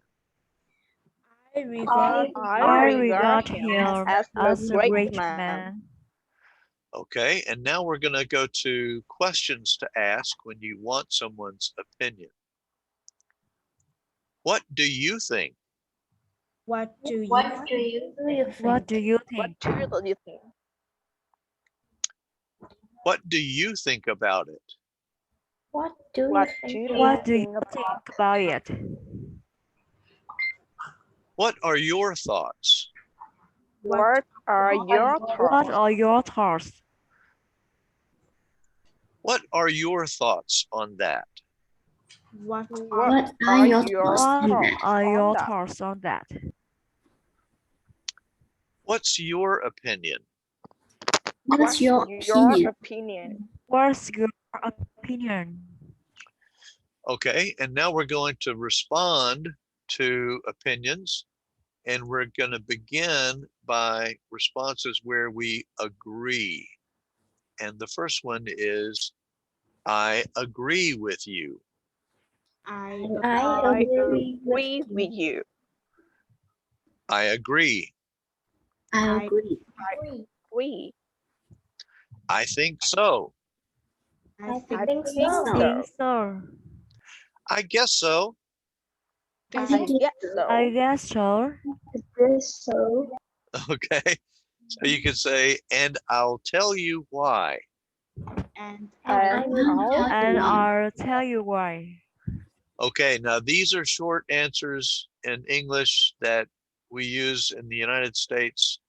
I regard I regard him as as a a great great man. man. Okay, and now we're going to go to questions to ask when you want someone's opinion. What do you think? What do you What do you What think? do you think? What do you think about it? What do What you do you think think about it? What are your thoughts? What are your What thoughts? are your thoughts? What are your thoughts on that? what What are your What thoughts are on your that? thoughts on that? What's your opinion? What's your opinion? What's your opinion? Okay, and now we're going to respond to opinions, and we're going to begin by responses where we agree. And the first one is, I agree with you. I agree with you. I agree. I agree. I think so. I I think think Think so. so. I guess so. I guess so. I guess so. Okay, so you can say, and I'll tell you why. and And I'll tell you why. Okay, now these are short answers in English that we use in the United States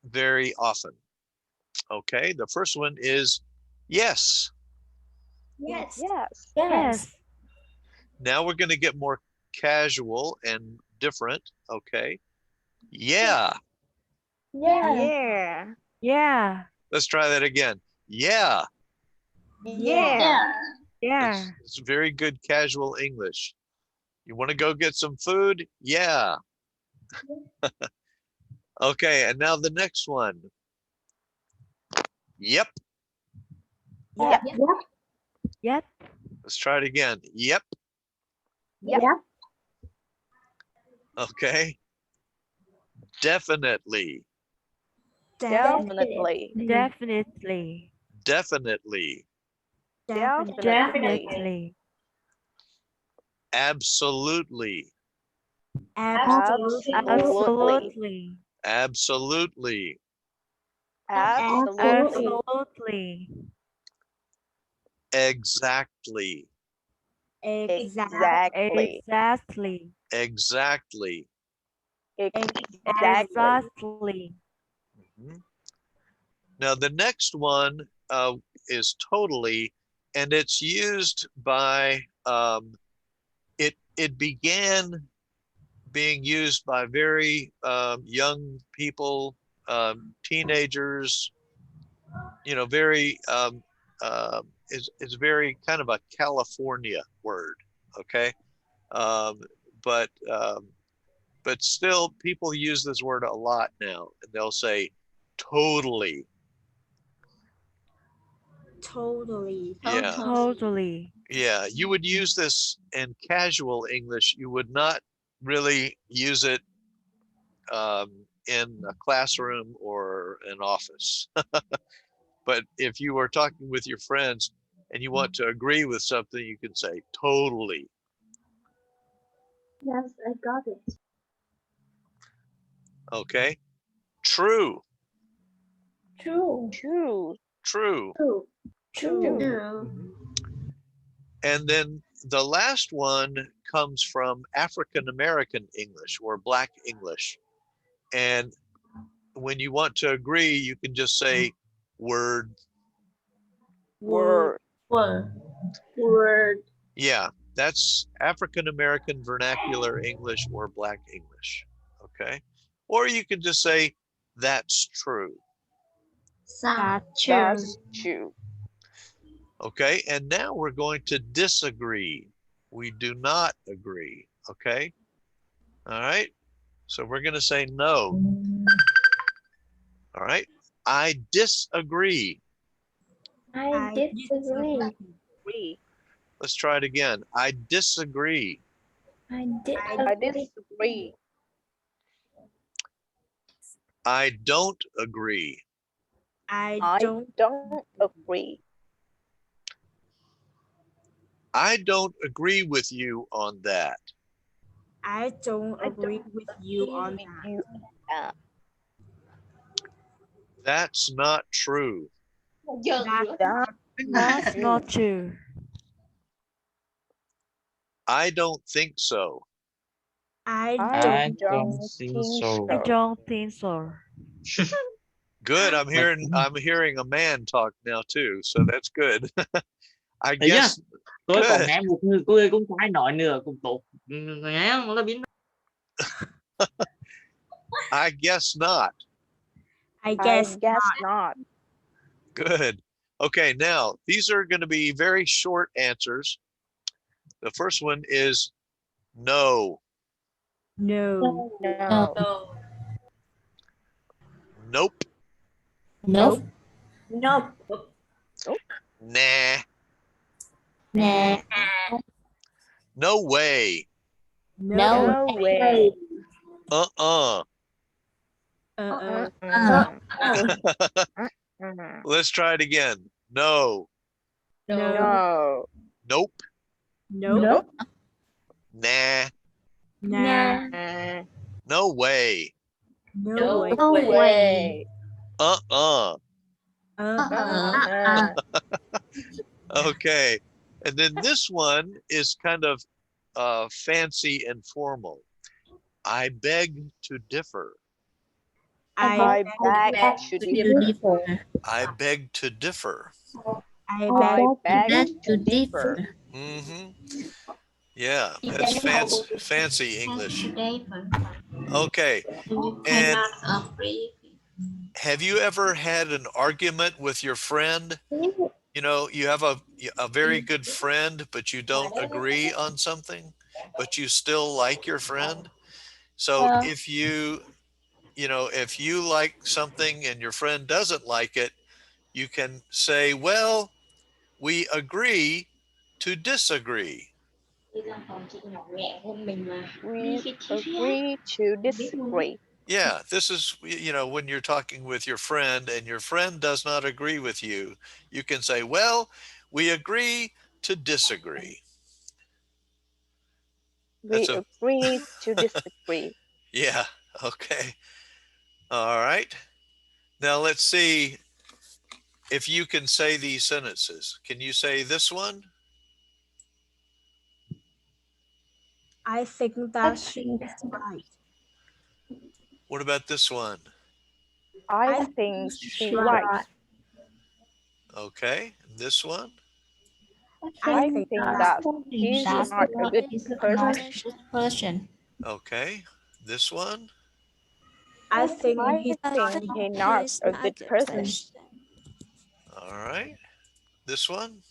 very often. Okay, the first one is yes. Yes. Yes. Now we're going to get more casual and different. Okay, yeah. Yeah. Yeah. Let's try that again. Yeah. Yeah. Yeah. It's very good casual English. You want to go get some food? Yeah. Okay, and now the next one. Yep. Yep. Yep. Let's try it again. Yep. Yep. Okay. Definitely. Definitely. Definitely. Definitely. Definitely. Absolutely. Absolutely. Absolutely. Absolutely. Absolutely. Exactly. Exactly. Exactly. Exactly. Exactly. Mhm. Now the next one is totally, and it's used by it began being used by very young people, teenagers. You know, very is very kind of a California word. Okay, um, but um, but still, people use this word a lot now, and they'll say totally. Yeah. Totally. Yeah, you would use this in casual English. You would not really use it in a classroom or an office. But if you are talking with your friends and you want to agree with something, you can say totally. Yes, I got it. Okay. True. True. True. Mhm. And then the last one comes from African American English or Black English. And when you want to agree, you can just say word. Word. Yeah, that's African American Vernacular English or Black English. Okay. Or you can just say that's true. That's true. Okay, and now we're going to disagree. We do not agree. Okay, all right. So we're going to say no. All right. I disagree. I disagree. Let's try it again. I disagree. I I disagree. disagree. I don't agree. I don't agree. I don't agree with you on that. I don't agree with you on that. That's not true. That's not true. I don't think so. I I don't don't think so. Good. I'm hearing a man talk now too, so that's good. I guess. Tôi còn Good. nghe một người cũng phải nói nữa cũng tốt. Nghe nó biến. I guess not. I guess not. Good. Okay, now these are going to be very short answers. The first one is no. No. No. Nope. Nope. Nope. Nah. Nah. No way. No way. Uh-uh. Let's try it again. No. No. Nope. Nope. Nah. Nah. No way. No way. No way. Uh-uh. Okay. And then this one is kind of fancy and formal. I beg to differ. I beg to differ. I beg to differ. I beg to differ. Mm-hmm. Yeah, that's fancy English. Okay. And have you ever had an argument with your friend? You know, you have a very good friend, but you don't agree on something, but you still like your friend. So if you like something and your friend doesn't like it, you can say, well, we agree to disagree. We agree to disagree. Yeah, this is, when you're talking with your friend and your friend does not agree with you, you can say, well, we agree to disagree. We agree to disagree. Yeah, okay. All right. Now let's see if you can say these sentences. Can you say this one? I think that she's right. What about this one? I think she's right. Okay. This one? I think that he's not a good person. Okay. This one? I think he's not a good person. All right. This one?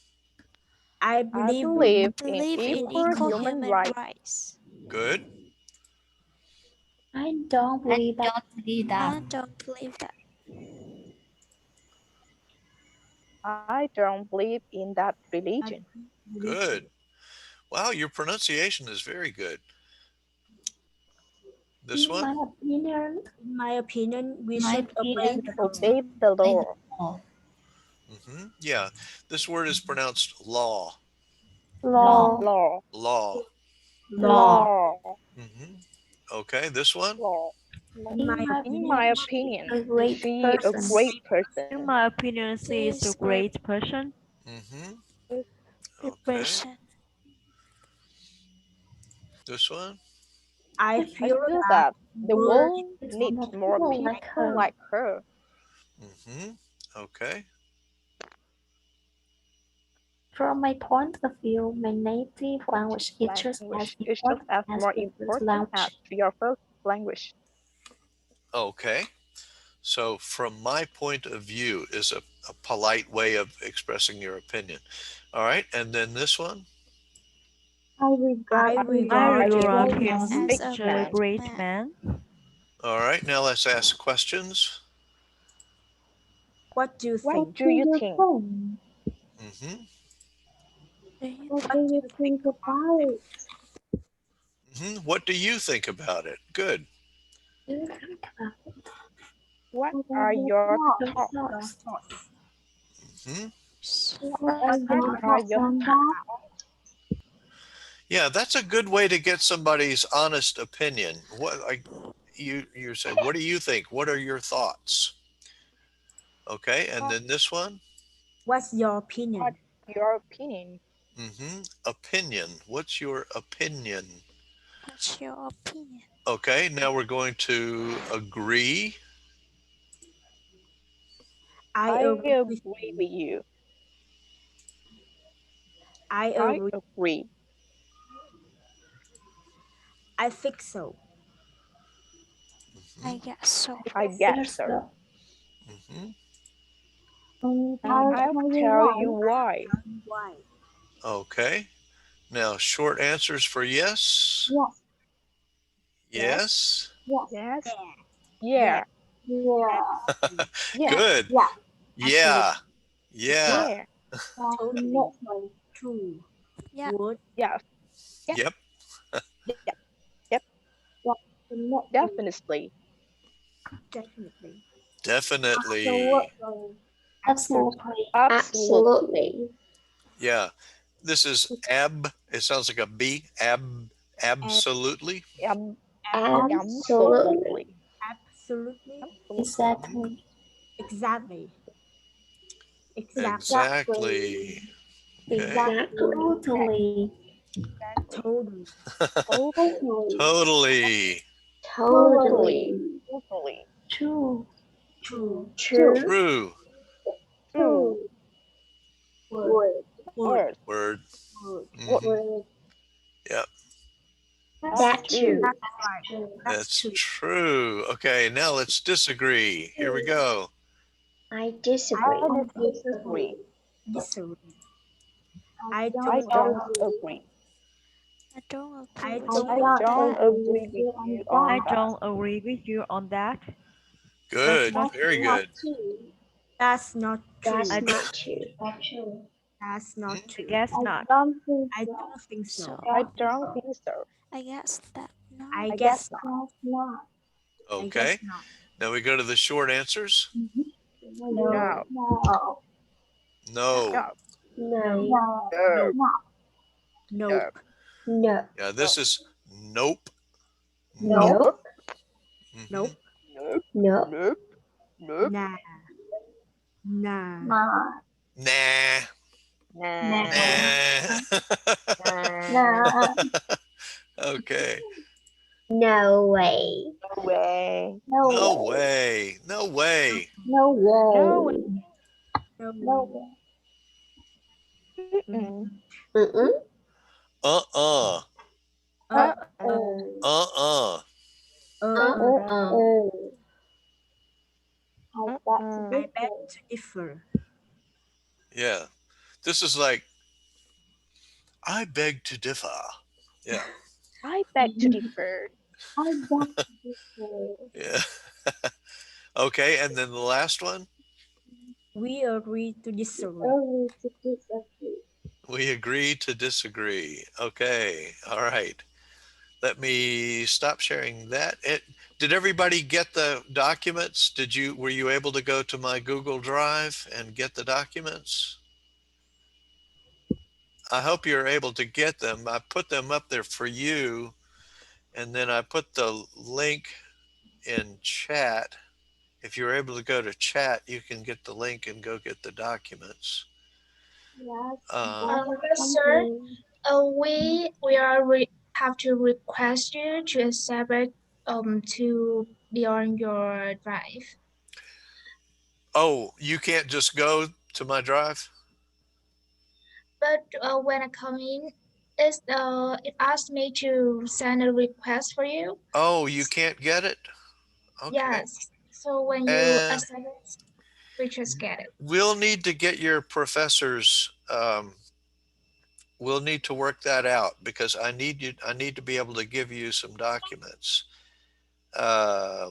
I believe in equal human rights. Good. I don't believe that. I don't believe in that religion. Good. Wow, your pronunciation is very good. This one? In my opinion, we should obey the law. Mm-hmm. Yeah, this word is pronounced law. Law. Law. Mm-hmm. Okay, this one? Law. In my opinion, she is a great person. In my opinion, she is a great person. Mm-hmm. Okay. This one? I feel that the world needs more people like her. Mm-hmm. Okay. From my point of view, my native language is just as important as your first language. Okay. So from my point of view is a polite way of expressing your opinion. All right, and then this one. I regard him as a great man. All right, now let's ask questions. What do you What think? do you think? Mm-hmm. What do you think about it? Mm-hmm. What do you think about it? Good. What are your thoughts? Mm-hmm. What are your thoughts? Yeah, that's a good way to get somebody's honest opinion. What, like you say, what do you think? What are your thoughts? Okay, and then this one. What's your opinion? What's your opinion? Mm-hmm. Opinion. What's your opinion? What's your opinion? Okay, now we're going to agree. I agree with you. I agree. I think so. Mm-hmm. I guess so. I guess so. Mm-hmm. I'll tell you why. Why? Okay, now short answers for yes. Yes. Yes. Yeah. Yeah. Good. Yeah. Yeah. Totally. True. Yeah. Would. Yes. Yep. Yep. Definitely. Definitely. Definitely. Absolutely. Yeah. This is it sounds like a B. Absolutely. Absolutely. Absolutely. Exactly. Exactly. Exactly. Okay. Totally. Totally. Totally. Totally. True. True. True. Word. Word. Word. Mm-hmm. Yep. That's true. That's true. Okay, now let's disagree. Here we go. I disagree. I I don't don't agree. I don't I agree with don't you on Don't that. agree with you on I that. don't agree with you on that. Good. Very good. That's not true. That's not true. That's not I true. guess not. I don't think so. I don't think so. I guess that no. I I guess guess not. not. Okay. Now we go to the short answers. No. No. No. Nope. Yeah, this is nope. Nope. Mhm. Nope. Nope. Nah. Nah. Nah. Nah. Nah. Okay. No way. No way. No way. No way. No way. No. Mm-mm. Uh-uh. Uh-oh. Uh-uh. I beg to differ. Yeah. This is like, I beg to differ. Yeah. I beg to differ. Yeah. Okay, and then the last one. We agree to disagree. We agree to disagree. Okay. All right. Let me stop sharing that. Did everybody get the documents? Were you able to go to my Google Drive and get the documents? I hope you're able to get them. I put them up there for you, and then I put the link in chat. If you're able to go to chat, you can get the link and go get the documents. Sir, we have to request you to accept it to be on your drive. Oh, you can't just go to my drive? But when I come in, it asked me to send a request for you. Oh, you can't get it? Okay. Yes. So when you accept it. We just get it. We'll need to get your professors. We'll need to work that out because I need to be able to give you some documents. I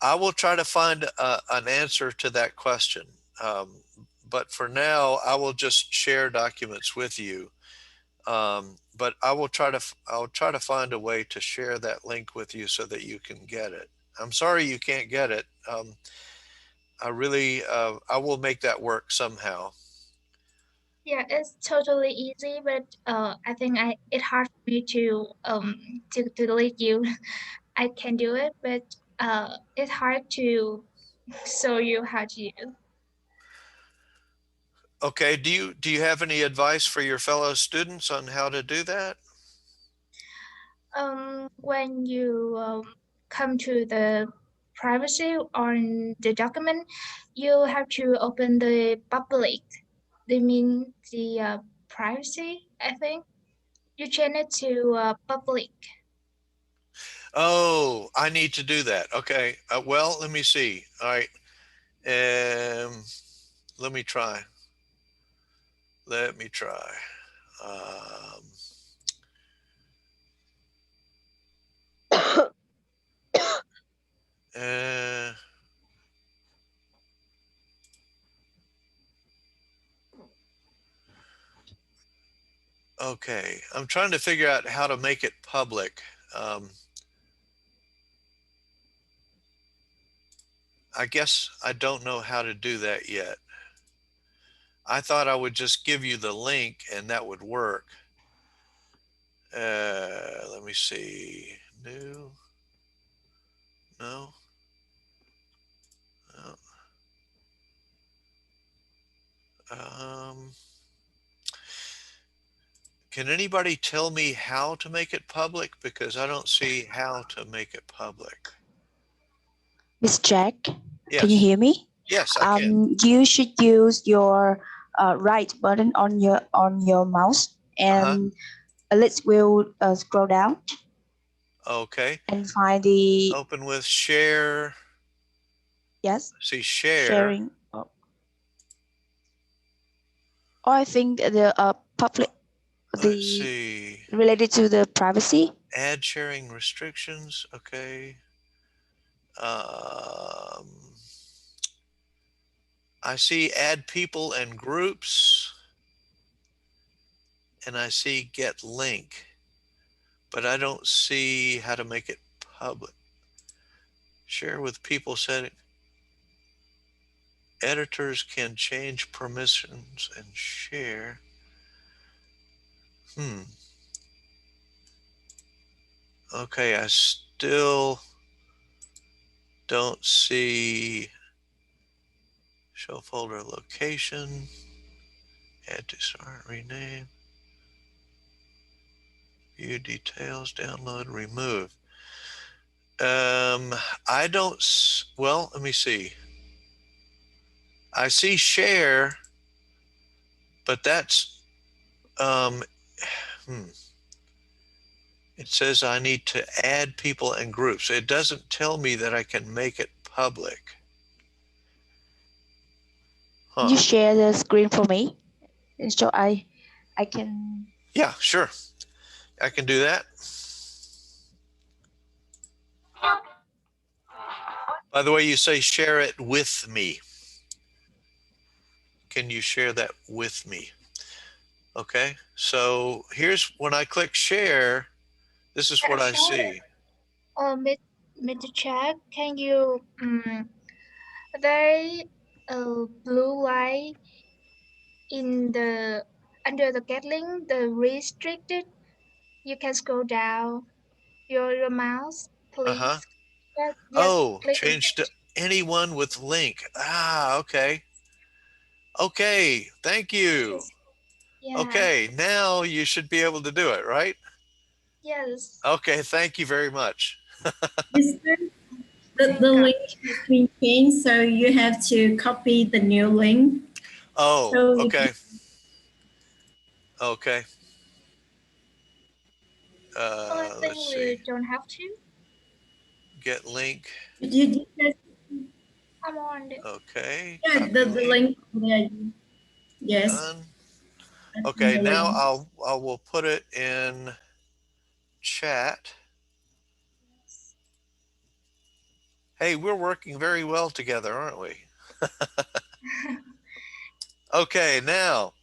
will try to find an answer to that question. But for now, I will just share documents with you. But I'll try to find a way to share that link with you so that you can get it. I'm sorry you can't get it. I will make that work somehow. Yeah, it's totally easy, but I think it's hard for me to lead you. I can do it, but it's hard to show you how to use. Okay, do you have any advice for your fellow students on how to do that? When you come to the privacy on the document, you have to open the public. They mean the privacy, I think. You change it to public. Oh, I need to do that. Okay. Well, let me see. All right. Let me try. Let me try. Uh, okay. I'm trying to figure out how to make it public. I guess I don't know how to do that yet. I thought I would just give you the link and that would work. Let me see. New. No. Can anybody tell me how to make it public? Because I don't see how to make it public. Miss Jack, Yes. can you hear me? Yes, I can. You should use your right button on your mouse, and let's scroll down. Okay. And find the open with share. Yes. See share. Sharing. Oh, I think the public. Let's see. Related to the privacy. Add sharing restrictions. Okay. I see add people and groups. And I see get link. But I don't see how to make it public. Share with people setting. Editors can change permissions and share. Okay, I still don't see show folder location, add to start, rename, view details, download, remove. I don't, well, let me see. I see share, but that's, it says I need to add people and groups. It doesn't tell me that I can make it public. Can you share the screen for me? So I can. Yeah, sure. I can do that. By the way, you say share it with me. Can you share that with me? Okay, so here's when I click share, this is what I see. Mr. Jack, can you there blue light in the under the get link, the restricted, you can scroll down your mouse, please. Oh, change to anyone with link. Ah, okay. Okay, thank you. Yeah. Okay, now you should be able to do it, right? Yes. Okay, thank you very much. The link has been changed, so you have to copy the new link. Oh, so okay. Okay. I think Let's we see. don't have to. Get link. I'm on it. Okay. Yeah, the link. Yeah. Yes. Done. Okay, now I will put it in chat. Hey, we're working very well together, aren't we? Okay, now.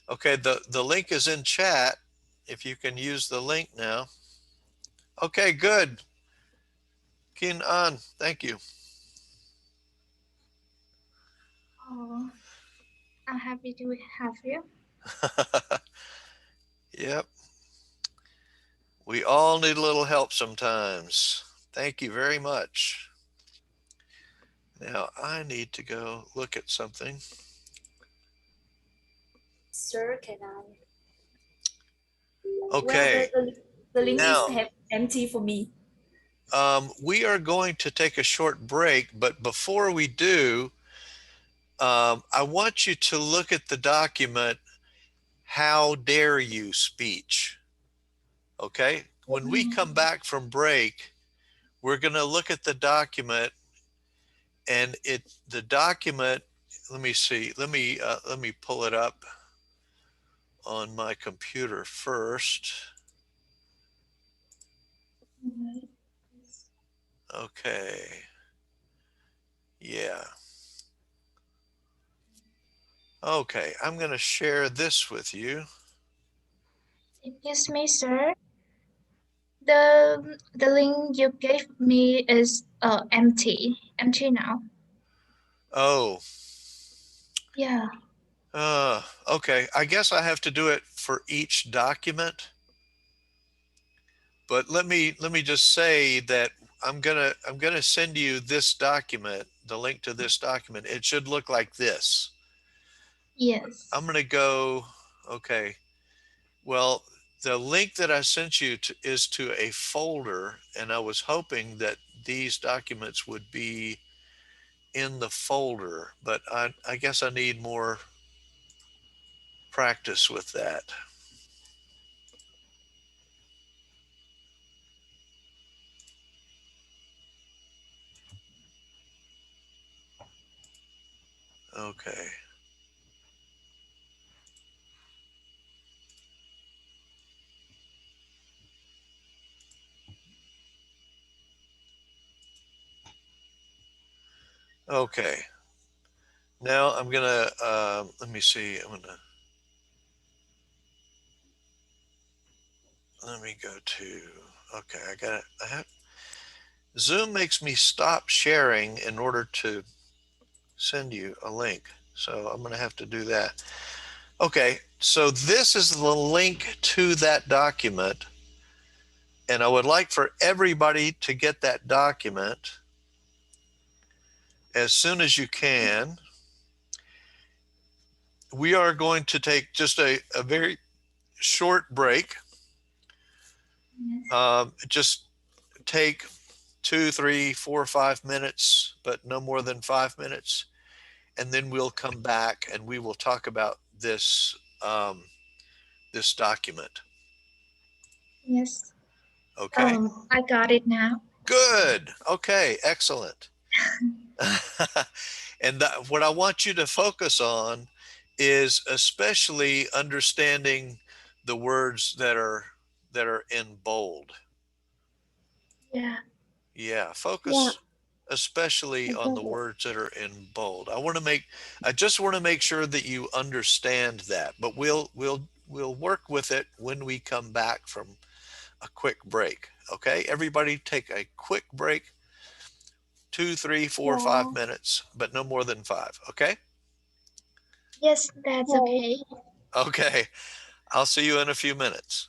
Okay, the link is in chat. If you can use the link now. Okay, good. Keen on, thank you. Oh, I'm happy to have you. Yep. We all need a little help sometimes. Thank you very much. Now I need to go look at something. Sir, can I? Okay. Well, the link now, is empty for me. We are going to take a short break, but before we do, I want you to look at the document, How Dare You speech. Okay? When we come back from break, we're going to look at the document, and the document, let me see, let me pull it up on my computer first. Okay. Yeah. Okay, I'm going to share this with you. Excuse me, sir. The link you gave me is empty now. Oh. Yeah. Okay, I guess I have to do it for each document. But let me just say that I'm gonna send you this document, the link to this document. It should look like this. Yes. I'm gonna go, okay. Well, the link that I sent you is to a folder, and I was hoping that these documents would be in the folder, but I guess I need more practice with that. Okay. Okay. Now I'm gonna, let me see, let me go to, okay, I got it. Zoom makes me stop sharing in order to send you a link. So I'm gonna have to do that. Okay, so this is the link to that document. And I would like for everybody to get that document as soon as you can. We are going to take just a very short break. Just take 2, 3, 4, 5 minutes, but no more than 5 minutes. And then we'll come back and we will talk about this, this document. Yes. Okay. I got it now. Good. Okay. Excellent. And what I want you to focus on is especially understanding the words that are in bold. Yeah. Yeah. Focus especially on the words that are in bold. I just want to make sure that you understand that, but we'll work with it when we come back from a quick break. Okay, everybody take a quick break, 2, 3, 4, 5 minutes, but no more than 5. Okay. Yes, that's okay. Okay, I'll see you in a few minutes.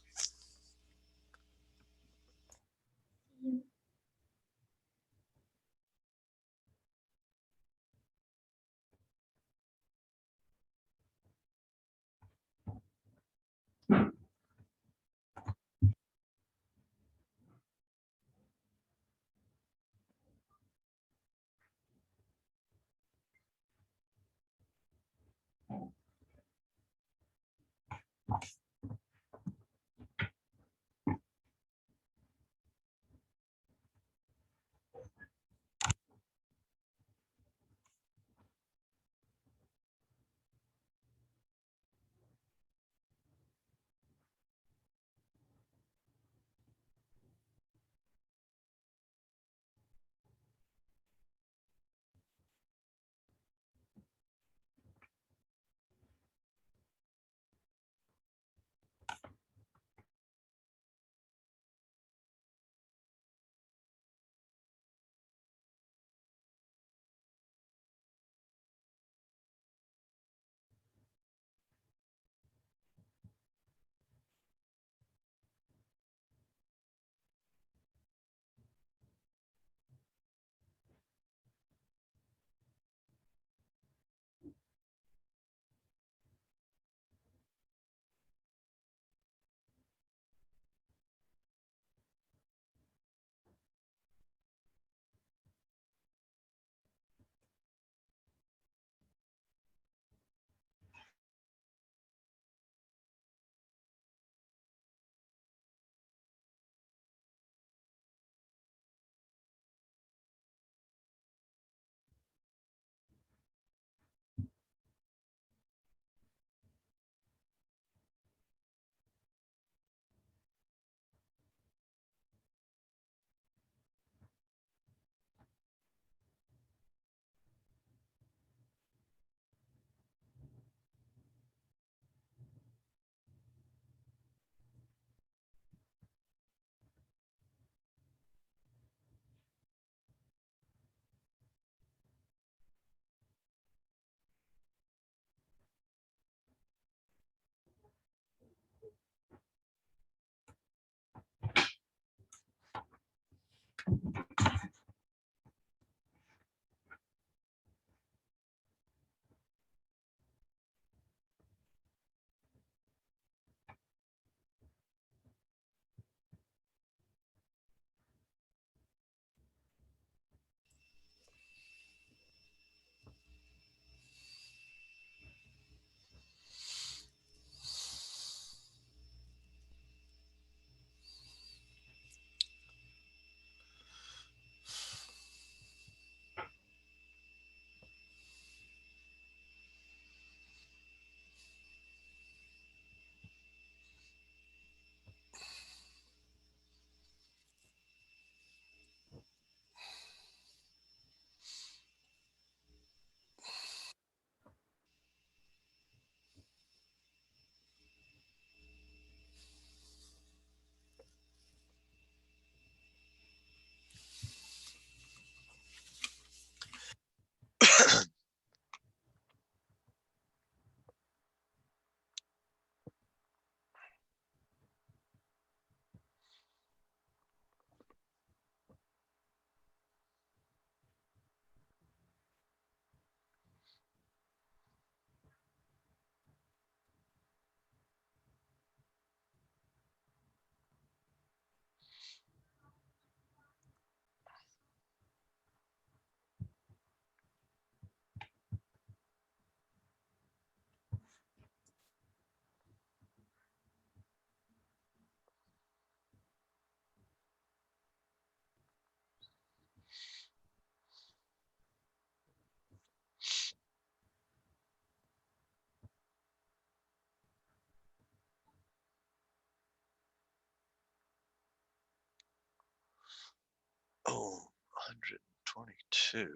22.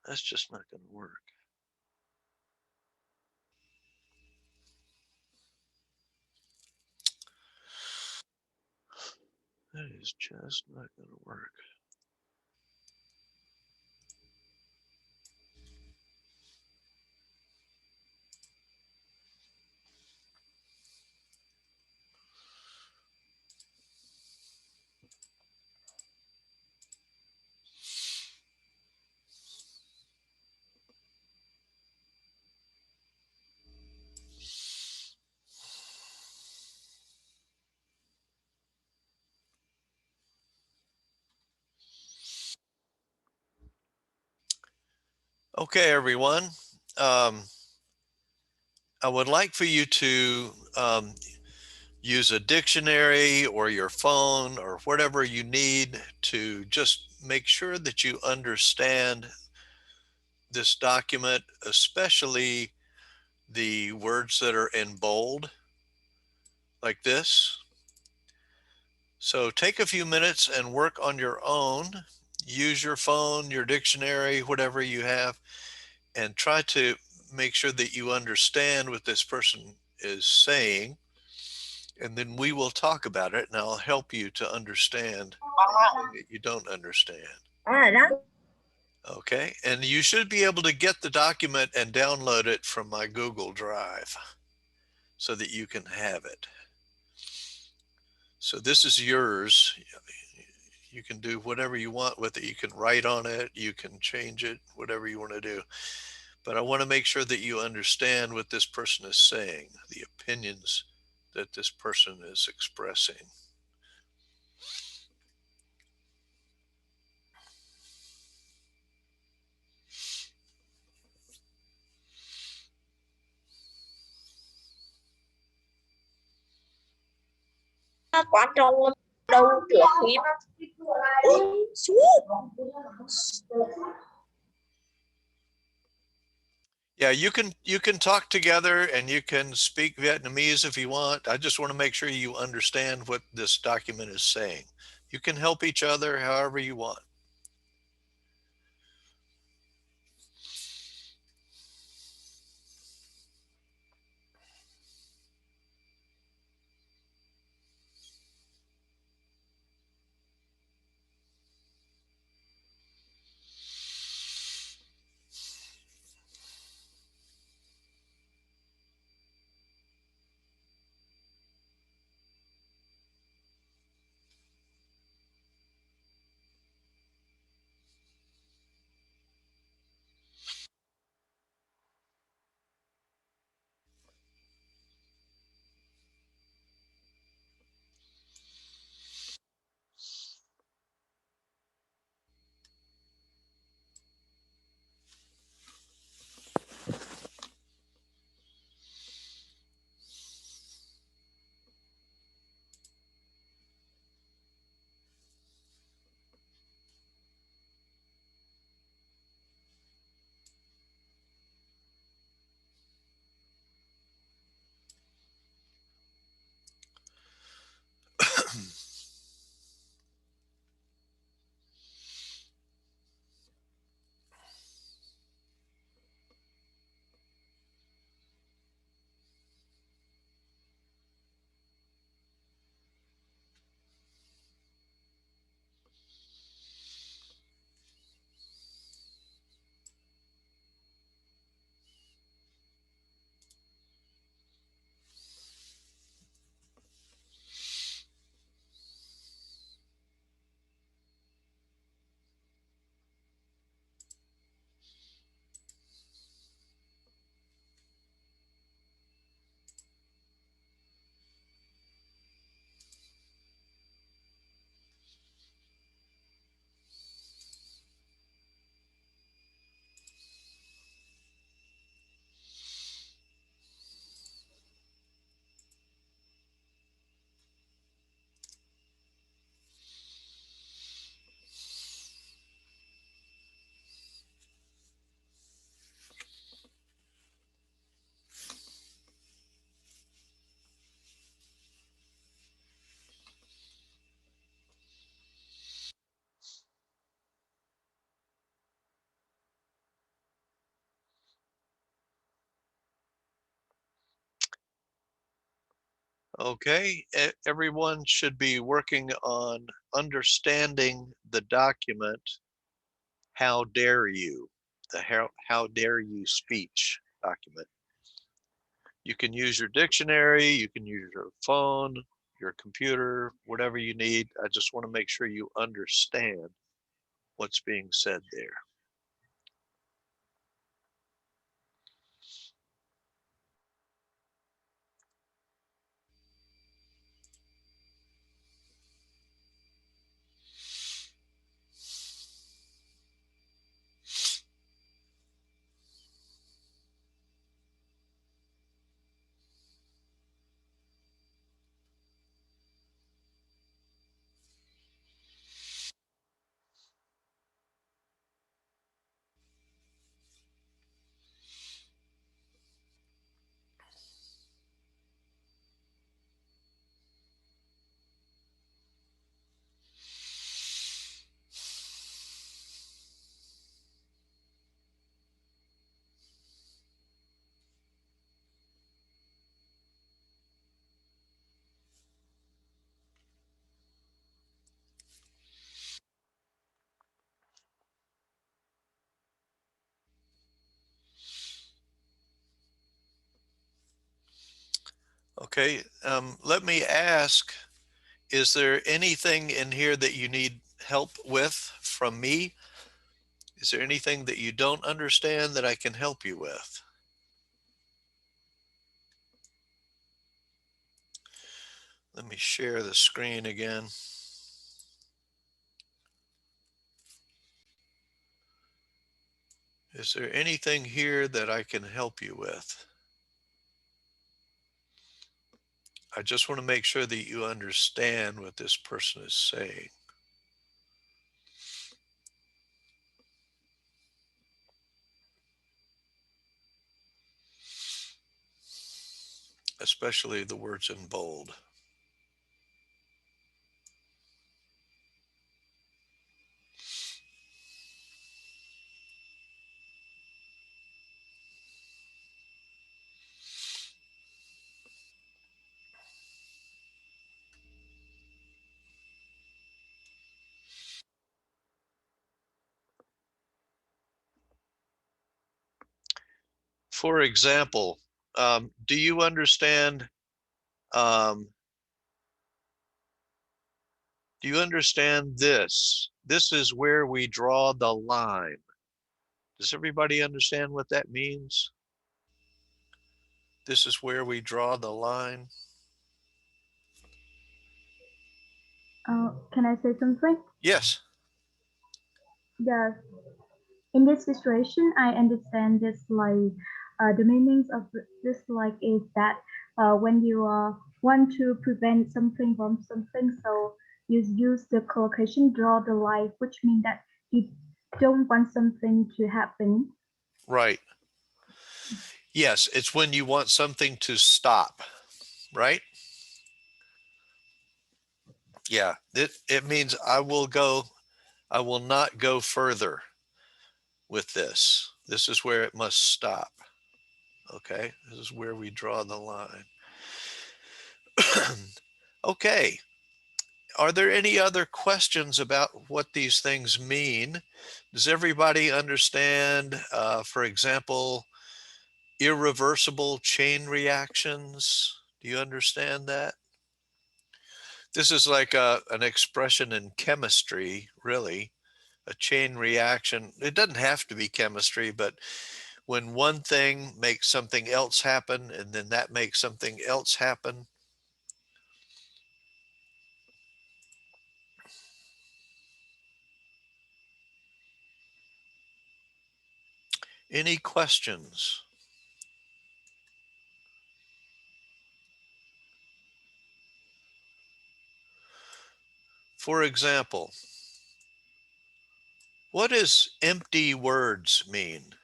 That's just not going to work. That is just not going to work. Okay, everyone. I would like for you to use a dictionary or your phone or whatever you need to just make sure that you understand this document, especially the words that are in bold, like this. So take a few minutes and work on your own. Use your phone, your dictionary, whatever you have, and try to make sure that you understand what this person is saying. And then we will talk about it, and I'll help you to understand anything that you don't understand. Okay, and you should be able to get the document and download it from my Google Drive so that you can have it. So this is yours. You can do whatever you want with it. You can write on it, you can change it, whatever you want to do. But I want to make sure that you understand what this person is saying, the opinions that this person is expressing. Quả trông đâu trượt hiểm Yeah, you can talk together and you can speak Vietnamese if you want. I just want to make sure you understand what this document is saying. You can help each other however you want. Okay, everyone should be working on understanding the document, how dare you, the how dare you speech document. You can use your dictionary, you can use your phone, your computer, whatever you need. I just want to make sure you understand what's being said there. Okay, let me ask, is there anything in here that you need help with from me? Is there anything that you don't understand that I can help you with? Let me share the screen again. Is there anything here that I can help you with? I just want to make sure that you understand what this person is saying. Especially the words in bold. For example, do you understand this? This is where we draw the line. Does everybody understand what that means? This is where we draw the line. Can I say something? Yes. Yes. In this situation, I understand this like the meanings of this like is that when you want to prevent something from something, so you use the collocation draw the line, which means that you don't want something to happen. Right. Yes, it's when you want something to stop, right? Yeah, it means I will not go further with this. This is where it must stop. Okay, this is where we draw the line. Okay, are there any other questions about what these things mean? Does everybody understand, for example, irreversible chain reactions? Do you understand that? This is like an expression in chemistry, really, a chain reaction. It doesn't have to be chemistry, but when one thing makes something else happen, and then that makes something else happen. Any questions? For example, what does empty words mean?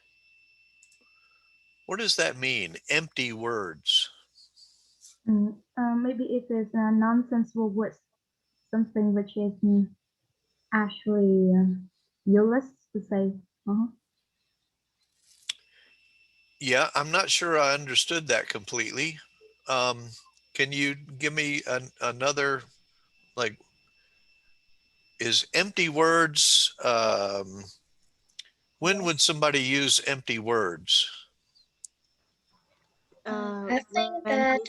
What does that mean, empty words? Maybe it is a nonsensical word, something which is actually useless to say. Yeah, I'm not sure I understood that completely. Can Can you give me another, like, is empty words, when would somebody use empty words? I think that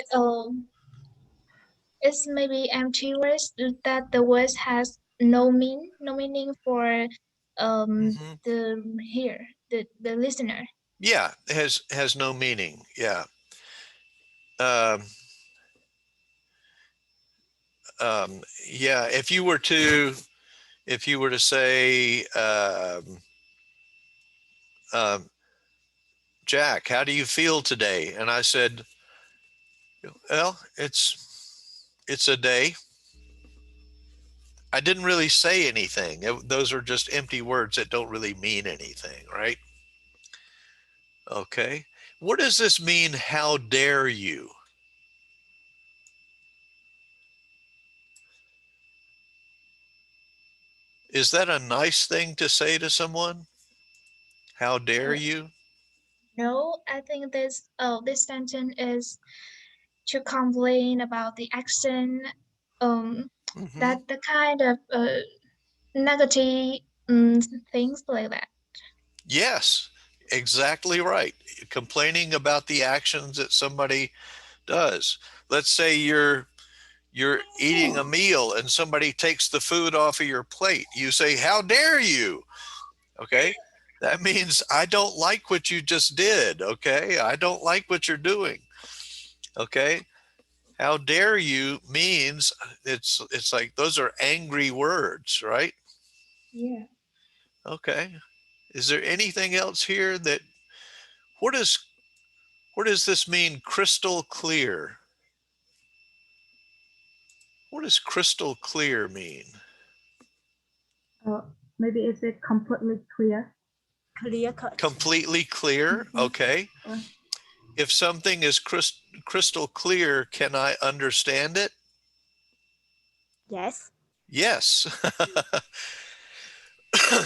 it's maybe empty words, that the words has no meaning for the here the listener. Yeah, has no meaning. Yeah. Yeah, if you were to say, Jack, how do you feel today? And I said, well, it's a day. I didn't really say anything. Those are just empty words that don't really mean anything, right? Okay. What does this mean? How dare you? Is that a nice thing to say to someone? How dare you? No, I think this sentence is to complain about the action, that the kind of negative things like that. Yes, exactly right. Complaining about the actions that somebody does. Let's say you're eating a meal and somebody takes the food off of your plate. You say, how dare you? Okay. That means I don't like what you just did. Okay. I don't like what you're doing. Okay. How dare you means it's like those are angry words, right? Yeah. Okay. Is there anything else here that what does this mean? Crystal clear. What does crystal clear mean? Maybe is it completely clear? Clear cut. Completely clear. Okay. If something is crystal clear, can I understand it? Yes. Yes.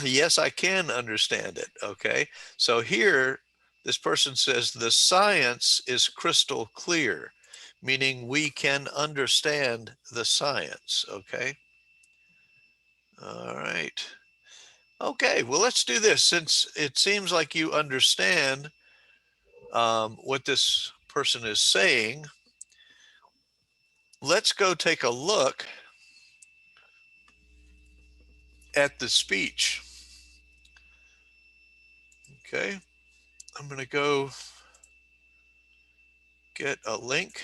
Yes, I can understand it. Okay. So here, this person says the science is crystal clear, meaning we can understand the science. Okay. All right. Okay. Well, let's do this. Since it seems like you understand what this person is saying, let's go take a look at the speech. Okay, I'm going to go get a link.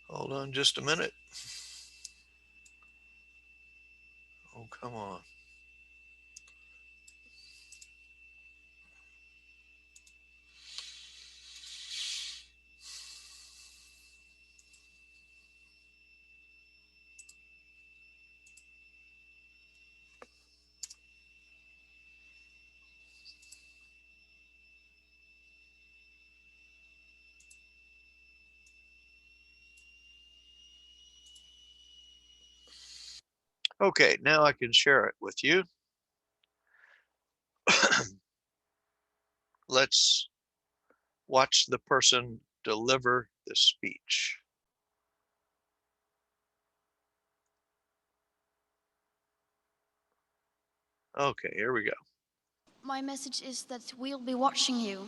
Hold on just a minute. Oh, come on. Okay, now I can share it with you. Let's watch the person deliver the speech. Okay, here we go. My message is that we'll be watching you.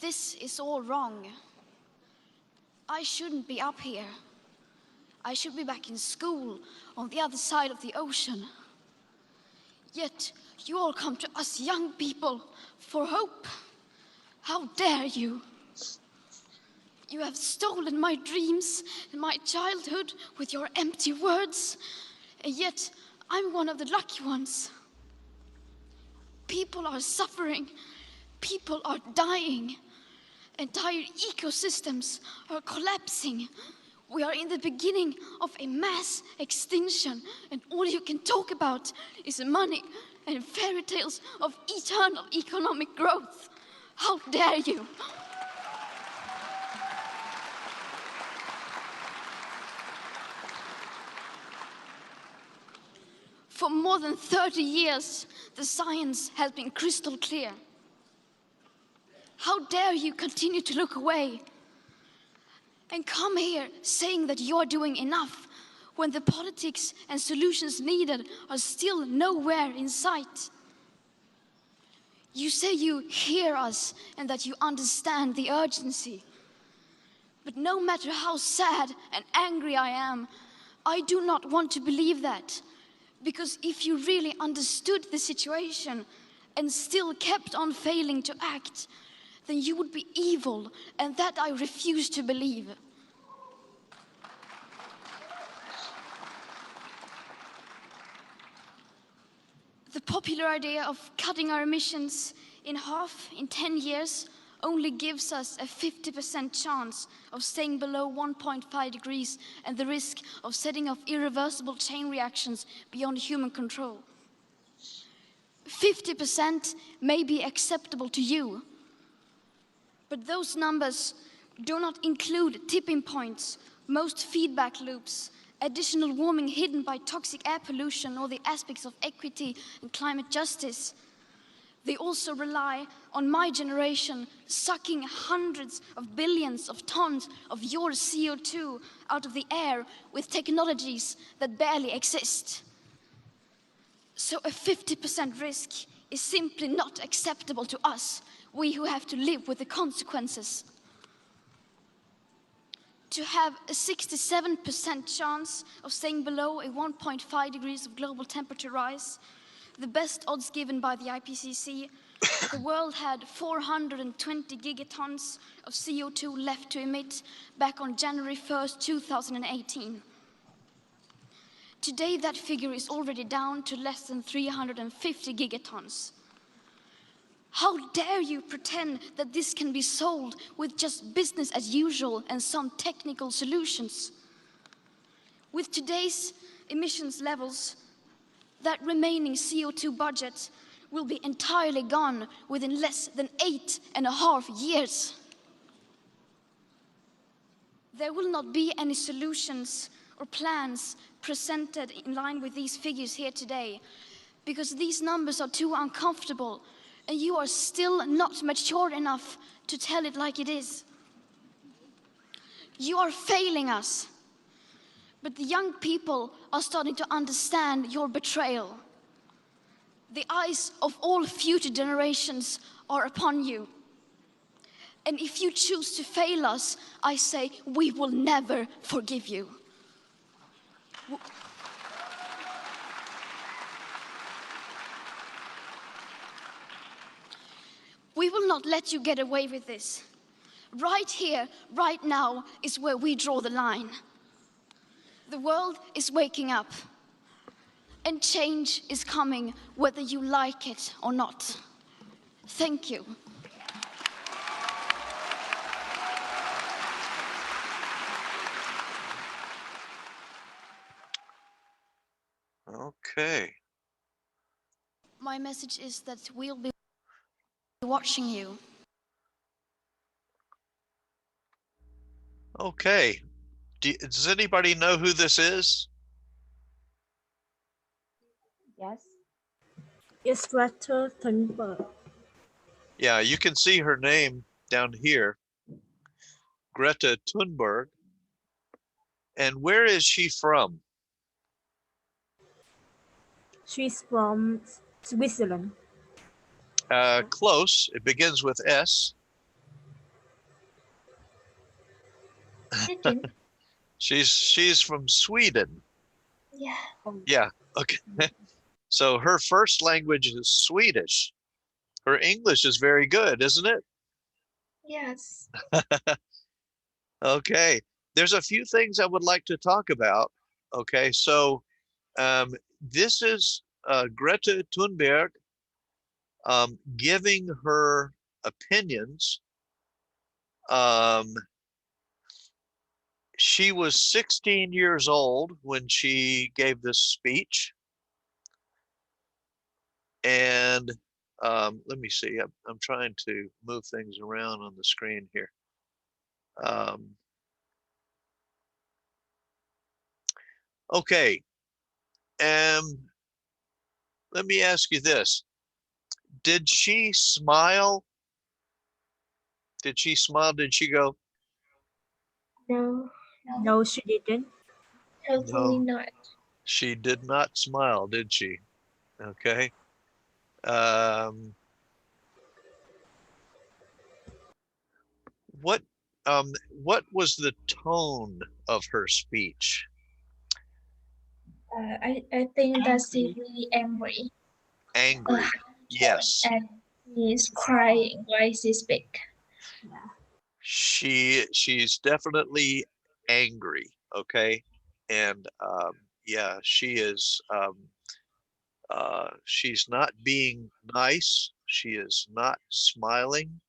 This is all wrong. I shouldn't be up here. I should be back in school on the other side of the ocean. Yet you all come to us young people for hope. How dare you? You have stolen my dreams and my childhood with your empty words, and yet I'm one of the lucky ones. People are suffering, people are dying, entire ecosystems are collapsing. We are in the beginning of a mass extinction, and all you can talk about is money and fairy tales of eternal economic growth. How dare you? For more than 30 years, the science has been crystal clear. How dare you continue to look away and come here saying that you're doing enough when the politics and solutions needed are still nowhere in sight? You say you hear us and that you understand the urgency. But no matter how sad and angry I am, I do not want to believe that. Because if you really understood the situation and still kept on failing to act, then you would be evil, and that I refuse to believe. The popular idea of cutting our emissions in half in 10 years only gives us a 50% chance of staying below 1.5 degrees and the risk of setting off irreversible chain reactions beyond human control. 50% may be acceptable to you, but those numbers do not include tipping points, most feedback loops, additional warming hidden by toxic air pollution, or the aspects of equity and climate justice. They also rely on my generation sucking hundreds of billions of tons of your CO2 out of the air with technologies that barely exist. So a 50% risk is simply not acceptable to us, we who have to live with the consequences. To have a 67% chance of staying below a 1.5 degrees of global temperature rise, the best odds given by the IPCC, the world had 420 gigatons of CO2 left to emit back on January 1st, 2018. Today, that figure is already down to less than 350 gigatons. How dare you pretend that this can be solved with just business as usual and some technical solutions? With today's emissions levels, that remaining CO2 budget will be entirely gone within less than 8.5 years. There will not be any solutions or plans presented in line with these figures here today, because these numbers are too uncomfortable and you are still not mature enough to tell it like it is. You are failing us, but the young people are starting to understand your betrayal. The eyes of all future generations are upon you. And if you choose to fail us, I say we will never forgive you. We will not let you get away with this. Right here, right now, is where we draw the line. The world is waking up, and change is coming whether you like it or not. Thank you. Okay. My message is that we'll be watching you. Okay. Does anybody know who this is? Yes. It's Greta Thunberg. Yeah, you can see her name down here, Greta Thunberg. And where is she from? She's from Switzerland. Close. It begins with S. She's from Sweden. Yeah. Yeah. Okay. So her first language is Swedish. Her English is very good, isn't it? Yes. Okay. There's a few things I would like to talk about. Okay. So this is Greta Thunberg giving her opinions. She was 16 years old when she gave this speech. And let me see, I'm trying to move things around on the screen here. Okay. Let me ask you this. Did she smile? Did she smile? Did she go? No, No, she didn't. totally No, not. she did not smile, did she? Okay. Um, what what was the tone of her speech? I think that she's really angry. Angry. Yes. And she's crying while she speaks. She's definitely angry, okay? And yeah, she is she's not being nice. She is not smiling.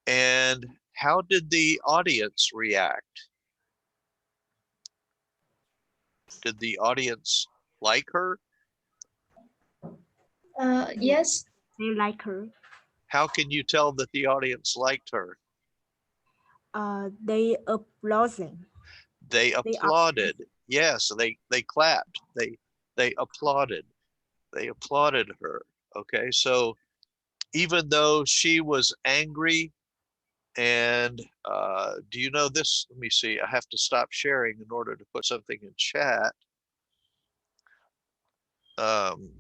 And how did the audience react? Did the audience like her? Yes. They like her. How can you tell that the audience liked her? They applauding. They applauded. Yes, they clapped. They applauded. They applauded her. Okay, so even though she was angry, and do you know this? Let me see. I have to stop sharing in order to put something in chat. Um,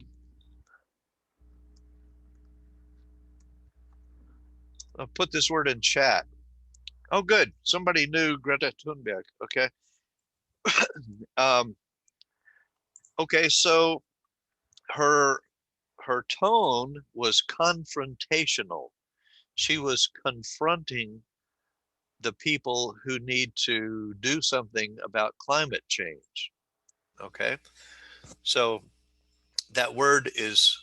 I'll put this word in chat. Oh, good. Somebody knew Greta Thunberg. Okay. um, okay, so her her tone was confrontational. She was confronting the people who need to do something about climate change. Okay, so that word is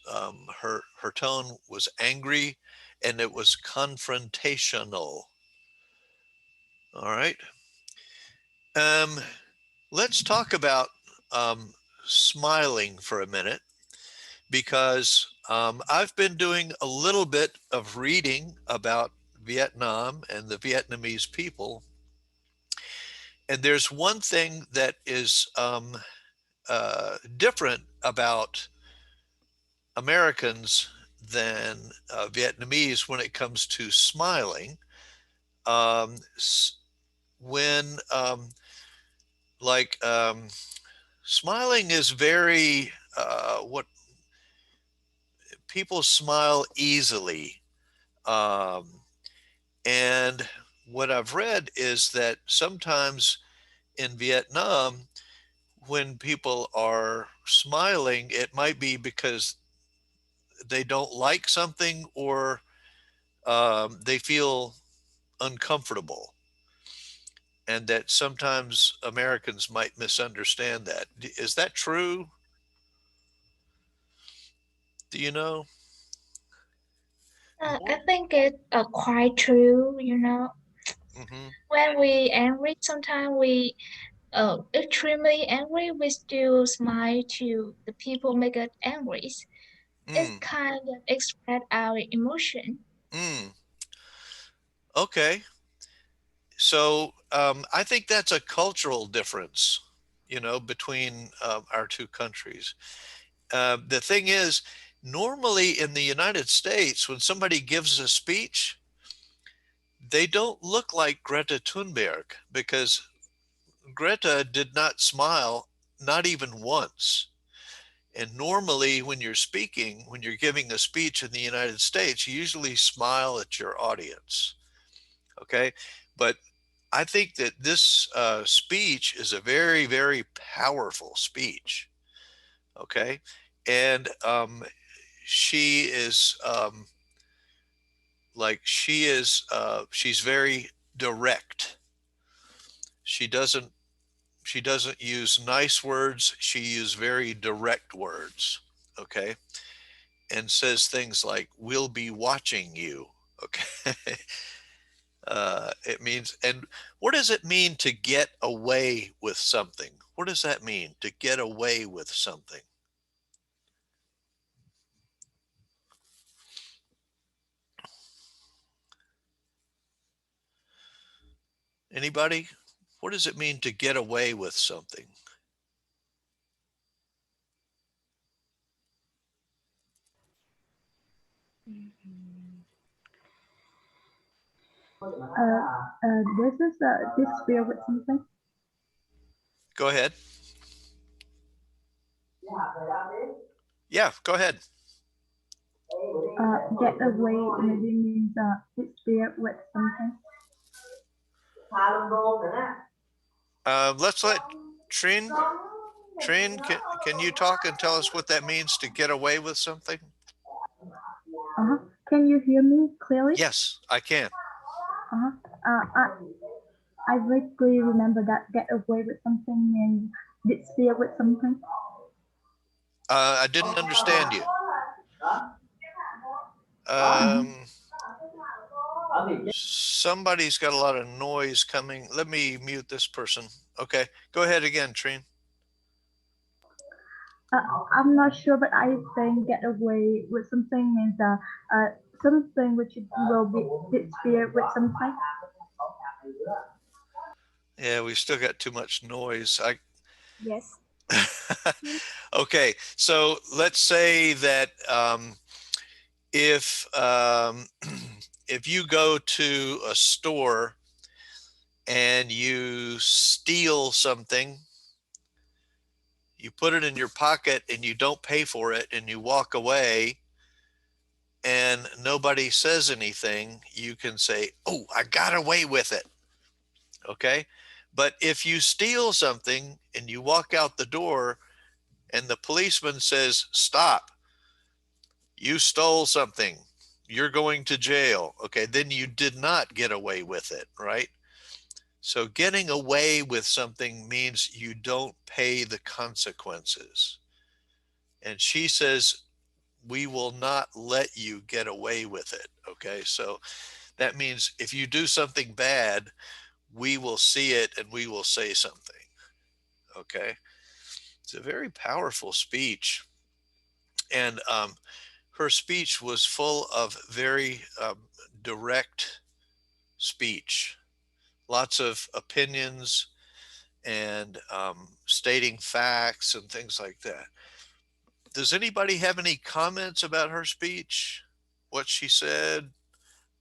her tone was angry, and it was confrontational. All right. Um, let's talk about smiling for a minute, because I've been doing a little bit of reading about Vietnam and the Vietnamese people. And there's one thing that is different about Americans than Vietnamese when it comes to smiling. Um, when like smiling is very what people smile easily. Um, and what I've read is that sometimes in Vietnam, when people are smiling, it might be because they don't like something, or they feel uncomfortable. And that sometimes Americans might misunderstand that. Is that true? Do you know? I think it's quite true, you know. Mm-hmm. When we angry, sometimes we extremely angry, we still smile to the people make us angry. It's Mm, kind of express our emotion. mm. Okay. So I think that's a cultural difference, you know, between our two countries. The thing is, normally in the United States, when somebody gives a speech, they don't look like Greta Thunberg, because Greta did not smile, not even once. And normally, when you're speaking, when you're giving a speech in the United States, you usually smile at your audience. Okay. But I think that this speech is a very, very powerful speech. Okay. And she is she's very direct. She doesn't she doesn't use nice words. She uses very direct words. Okay. And says things like, "We'll be watching you." Okay. It means, and what does it mean to get away with something? What does that mean, to get away with something? Anybody? What does it mean to get away with something? This is disagree with something. Go ahead. Yeah, go ahead. Get away maybe means disagree with something. Let's let Trin, can you talk and tell us what that means to get away with something? Can you hear me clearly? Yes, I can. I vaguely remember that get away with something means disagree with something. I didn't understand you. Somebody's got a lot of noise coming. Let me mute this person. Okay, go ahead again, Trin. I'm not sure, but I think get away with something means something which will be disagree with something. Yeah, we still got too much noise. Yes. Okay, so let's say that if if you go to a store and you steal something, you put it in your pocket and you don't pay for it and you walk away and nobody says anything, you can say, "Oh, I got away with it." Okay? But if you steal something and you walk out the door and the policeman says, "Stop, you stole something, you're going to jail," okay, then you did not get away with it, right? So getting away with something means you don't pay the consequences. And she says, we will not let you get away with it. Okay, so that means if you do something bad, we will see it and we will say something. Okay, it's a very powerful speech. And her speech was full of very direct speech, lots of opinions and stating facts and things like that. Does anybody have any comments about her speech? What she said,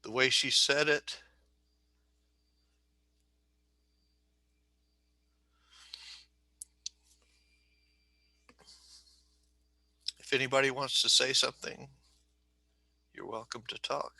the way she said it? If anybody wants to say something, you're welcome to talk.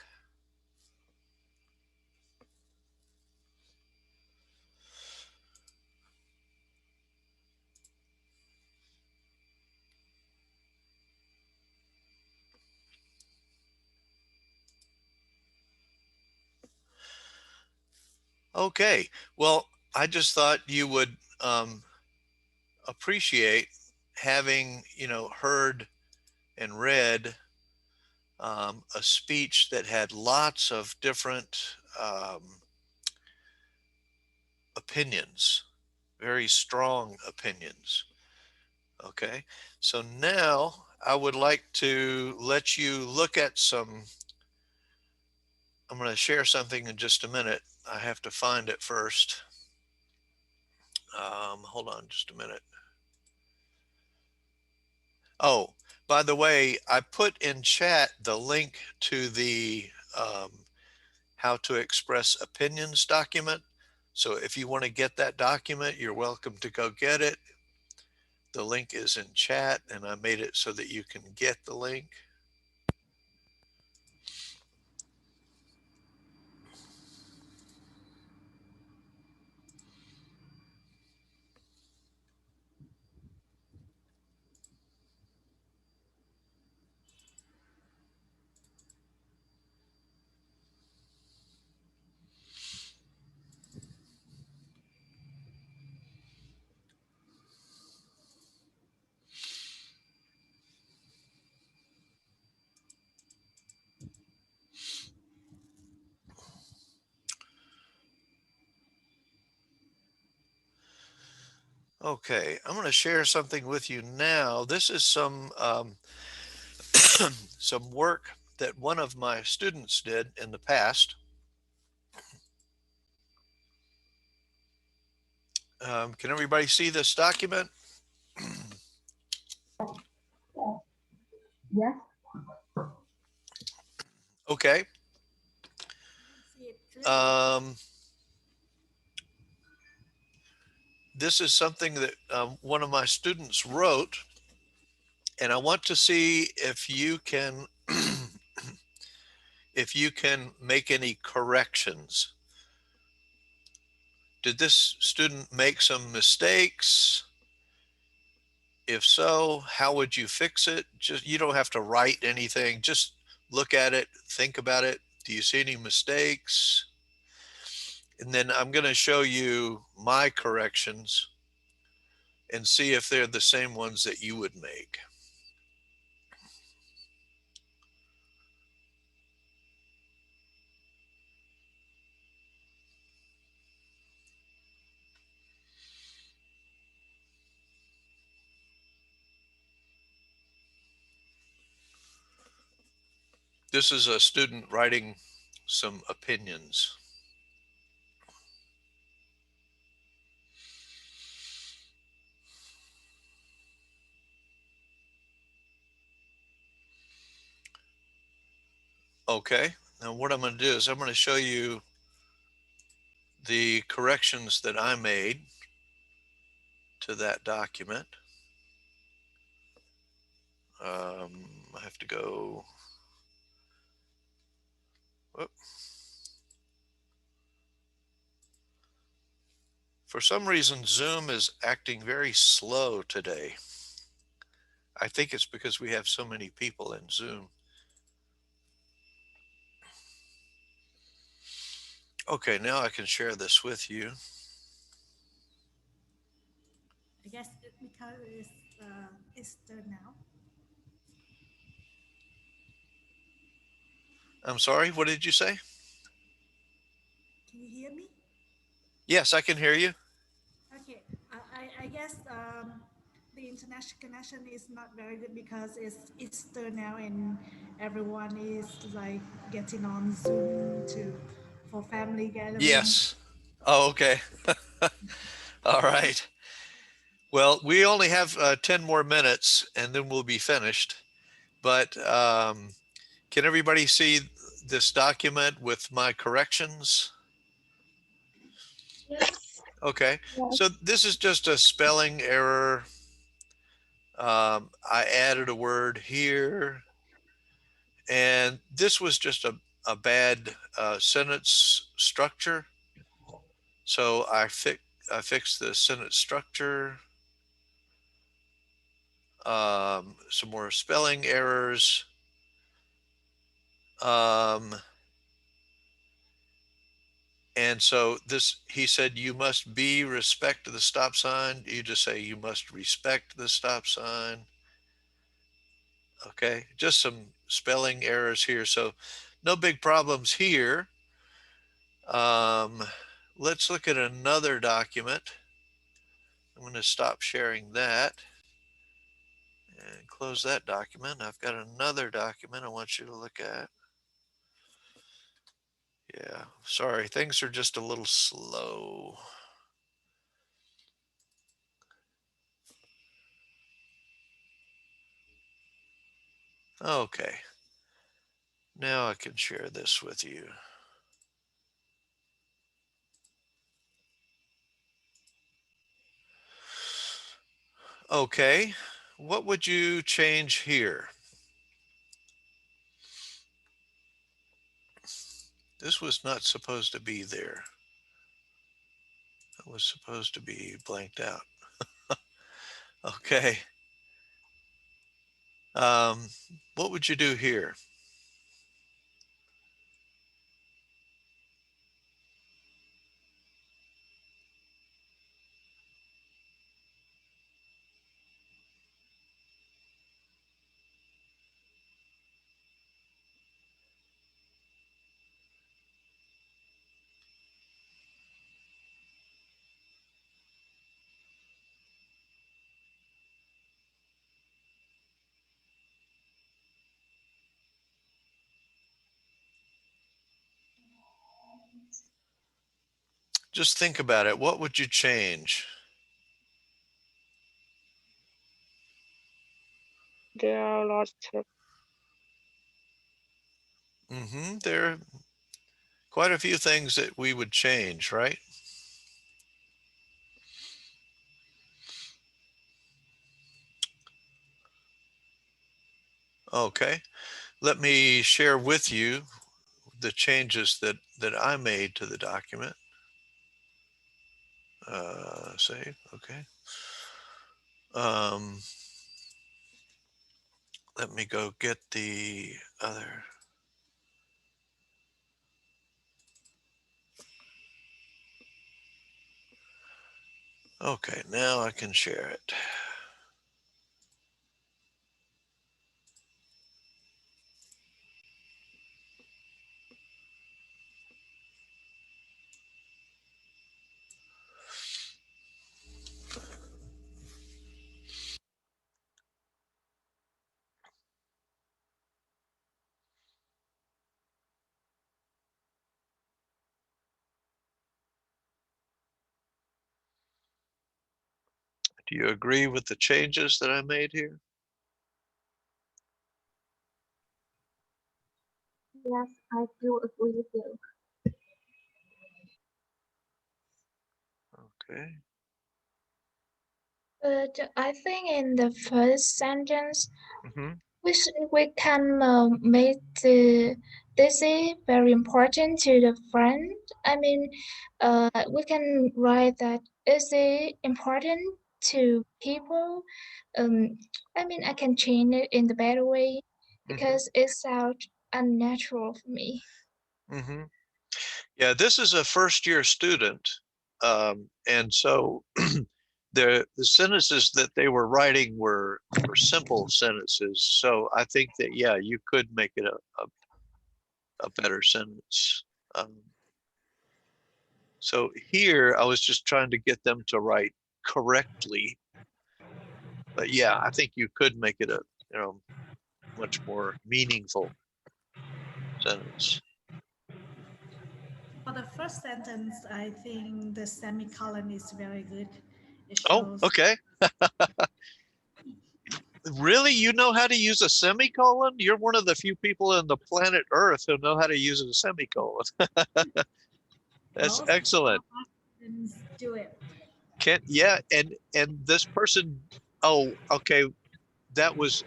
Okay, well, I just thought you would appreciate having, heard and read a speech that had lots of different opinions, very strong opinions. Okay, so now I would like to let you look at some. I'm going to share something in just a minute. I have to find it first. Hold on just a minute. Oh, by the way, I put in chat the link to the How to Express Opinions document. So if you want to get that document, you're welcome to go get it. The link is in chat and I made it so that you can get the link. Okay, I'm going to share something with you now. This is some some work that one of my students did in the past. Can everybody see this document? Yes. Okay. This is something that one of my students wrote, and I want to see if you can if you can make any corrections. Did this student make some mistakes? If so, how would you fix it? Just, you don't have to write anything, just look at it, think about it. Do you see any mistakes? And then I'm going to show you my corrections and see if they're the same ones that you would make. This is a student writing some opinions. Okay, now what I'm going to do is I'm going to show you the corrections that I made to that document. I have to go. Whoop. For some reason, Zoom is acting very slow today. I think it's because we have so many people in Zoom. Okay, now I can share this with you. I guess because it's Easter now. I'm sorry, what did you say? Can you hear me? Yes, I can hear you. Okay, I guess the international connection is not very good because it's Easter now and everyone is like getting on Zoom for family gathering. Yes. Oh, okay. All right. Well, we only have 10 more minutes and then we'll be finished. But can everybody see this document with my corrections? Yes. Okay. So this is just a spelling error. I added a word here. And this was just a bad sentence structure. So I fixed the sentence structure. Some more spelling errors. And so this, he said, you must be respect to the stop sign. You just say you must respect the stop sign. Okay, just some spelling errors here. So no big problems here. Let's look at another document. I'm going to stop sharing that and close that document. I've got another document I want you to look at. Yeah, sorry, things are just a little slow. Okay, now I can share this with you. Okay, what would you change here? This was not supposed to be there. It was supposed to be blanked out. Okay. What would you do here? Just think about it. What would you change? There are lots of There are quite a few things that we would change, right? Okay, let me share with you the changes that I made to the document. Save, okay. Let me go get the other. Okay, now I can share it. Do you agree with the changes that I made here? Yes, I do agree with you. Okay. But I think in the first sentence, Mm-hmm. we can make the this is very important to the friend. I mean, we can write that is it important to people. I mean, I can change it in the better way because it sounds unnatural for me. Mm-hmm. Yeah, this is a first-year student, and so the sentences that they were writing were simple sentences. So I think that, yeah, you could make it a better sentence. So here I was just trying to get them to write correctly, but yeah, I think you could make it a much more meaningful sentence. For the first sentence, I think the semicolon is very good. It Oh, shows. okay. Really? You know how to use a semicolon? You're one of the few people on the planet Earth who know how to use a semicolon. That's Most excellent. students do it. Yeah, and this person, oh, okay, that was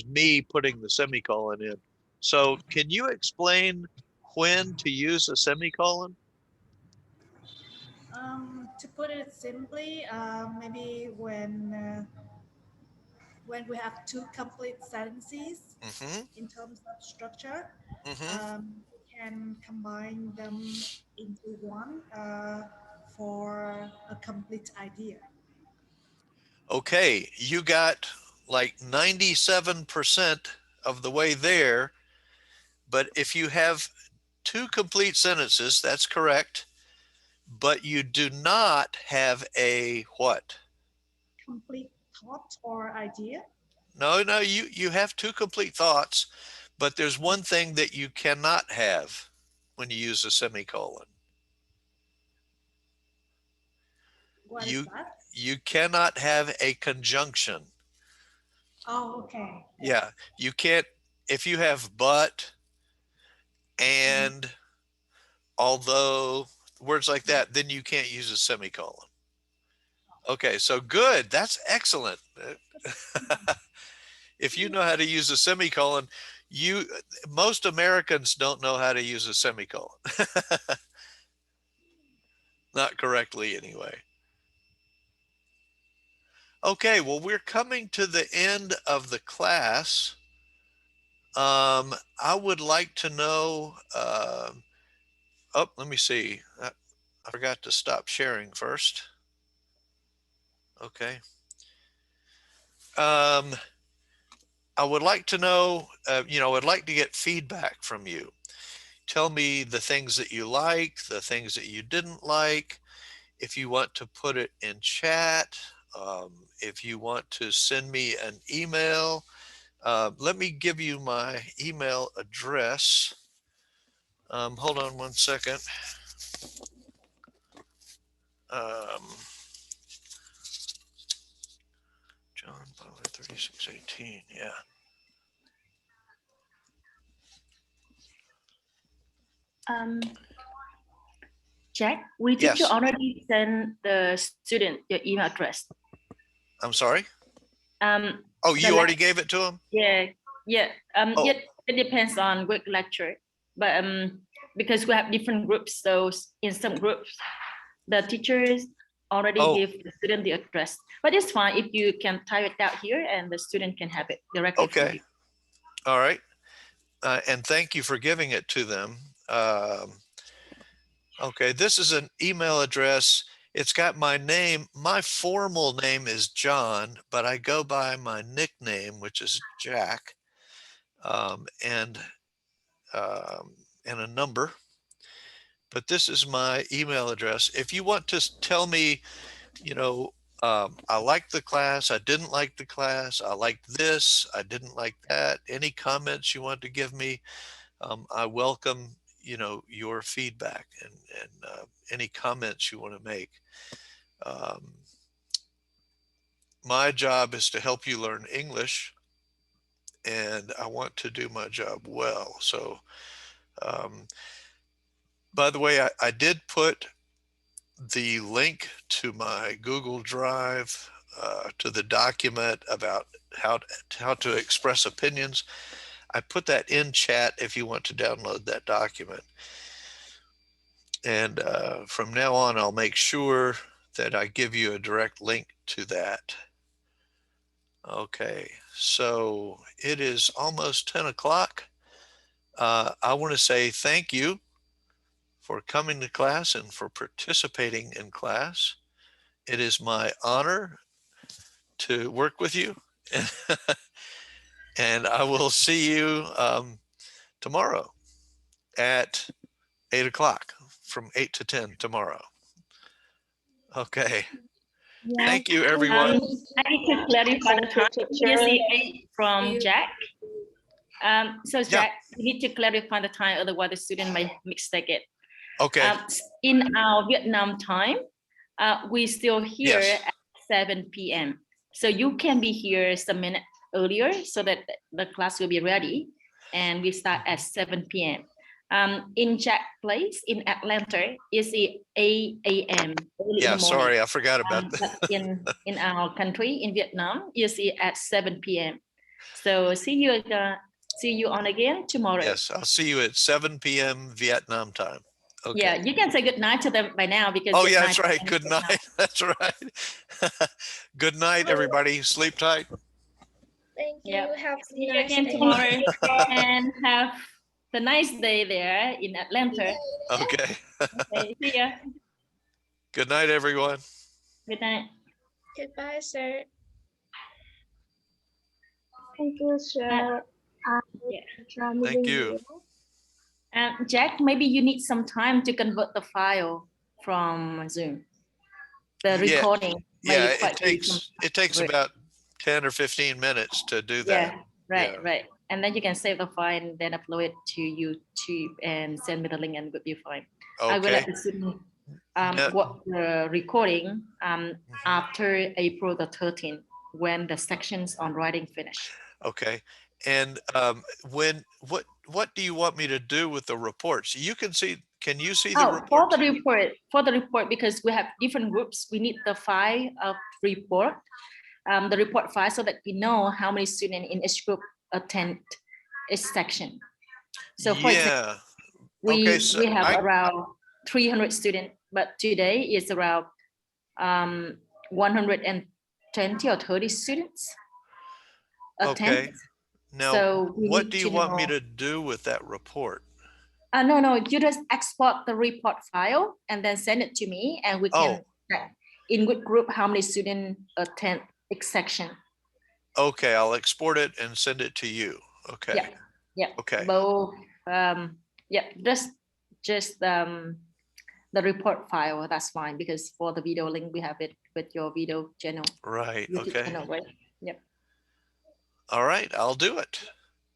me putting the semicolon in. So can you explain when to use a semicolon? To put it simply, maybe when we have two complete sentences in terms of structure, we can combine them into one for a complete idea. Okay, you got like 97% of the way there, but if you have two complete sentences, that's correct, but you do not have a what? Complete thought or idea? No, you have two complete thoughts, but there's one thing that you cannot have when you use a semicolon. What is that? You cannot have a conjunction. Oh, okay. Yeah, you can't, if you have but, and, although, words like that, then you can't use a semicolon. Okay, so good. That's excellent. If you know how to use a semicolon, most Americans don't know how to use a semicolon. Not correctly anyway. Okay, well, we're coming to the end of the class. I would like to know, oh, let me see. I forgot to stop sharing first. Okay. I would like to know, I would like to get feedback from you. Tell me the things that you like, the things that you didn't like. If you want to put it in chat, if you want to send me an email, let me give you my email address. Hold on one second. John Butler 3618, yeah. Jack, we did you already send the student your email address? I'm sorry? Oh, you already gave it to him? Yeah. It depends on which lecture, but because we have different groups, so in some groups, the teachers already give the student the address. But it's fine if you can type it out here and the student can have it directly from you. All right. And thank you for giving it to them. Okay, this is an email address. It's got my name. My formal name is John, but I go by my nickname, which is Jack, and a number. But this is my email address. If you want to tell me, you know, I liked the class, I didn't like the class, I liked this, I didn't like that, any comments you want to give me, I welcome, you know, your feedback and any comments you want to make. My job is to help you learn English, and I want to do my job well. So, by the way, I did put the link to my Google Drive, to the document about how to express opinions. I put that in chat if you want to download that document. And from now on, I'll make sure that I give you a direct link to that. Okay, so it is almost 10 o'clock. I want to say thank you for coming to class and for participating in class. It is my honor to work with you. And I will see you tomorrow at 8 o'clock, from 8 to 10 tomorrow. Okay. Yeah. Thank you, everyone. I need to clarify the time. Here's the 8 from Jack. So Jack, you need to clarify the time, otherwise the student might mistake it. Okay. In our Vietnam time, we still here at 7 p.m. So you can be here some minute earlier so that the class will be ready, and we start at 7 p.m. In Jack place in Atlanta is 8 a.m. Yeah, sorry, I forgot about that. in our country, in Vietnam, you see at 7 p.m. So see you on again tomorrow. Yes, I'll see you at 7 p.m. Vietnam time. Okay. Yeah, you can say good night to them by now because. Oh yeah, that's right. Good night. That's right. Good night, everybody. Sleep tight. Thank you. Have a See you nice again day. tomorrow and have the nice day there in Atlanta. Okay. Okay, see ya. Good night, everyone. Good night. Goodbye, sir. Thank you, sir. Thank you. Jack, maybe you need some time to convert the file from Zoom. The recording. Yeah, it takes about 10 or 15 minutes to do that. Yeah, right. And then you can save the file and then upload it to YouTube and send me the link and it will be fine. Okay. I will let the student watch the recording after April the 13th when the sections on writing finish. Okay. And what do you want me to do with the reports? You can see, can you see the report? For the report, because we have different groups, we need the file of report, the report file, so that we know how many students in each group attend each section. So for example, we have around 300 students, but today is around 120 or 30 students attend. Okay. Now, what do you want me to do with that report? No, you just export the report file and then send it to me, and we can check in which group how many students attend each section. Okay, I'll export it and send it to you. Okay. Yeah. Okay. Both. Just the report file. That's fine, because for the video link we have it with your video channel. Right. YouTube Okay. channel, right? Yep. All right, I'll do it.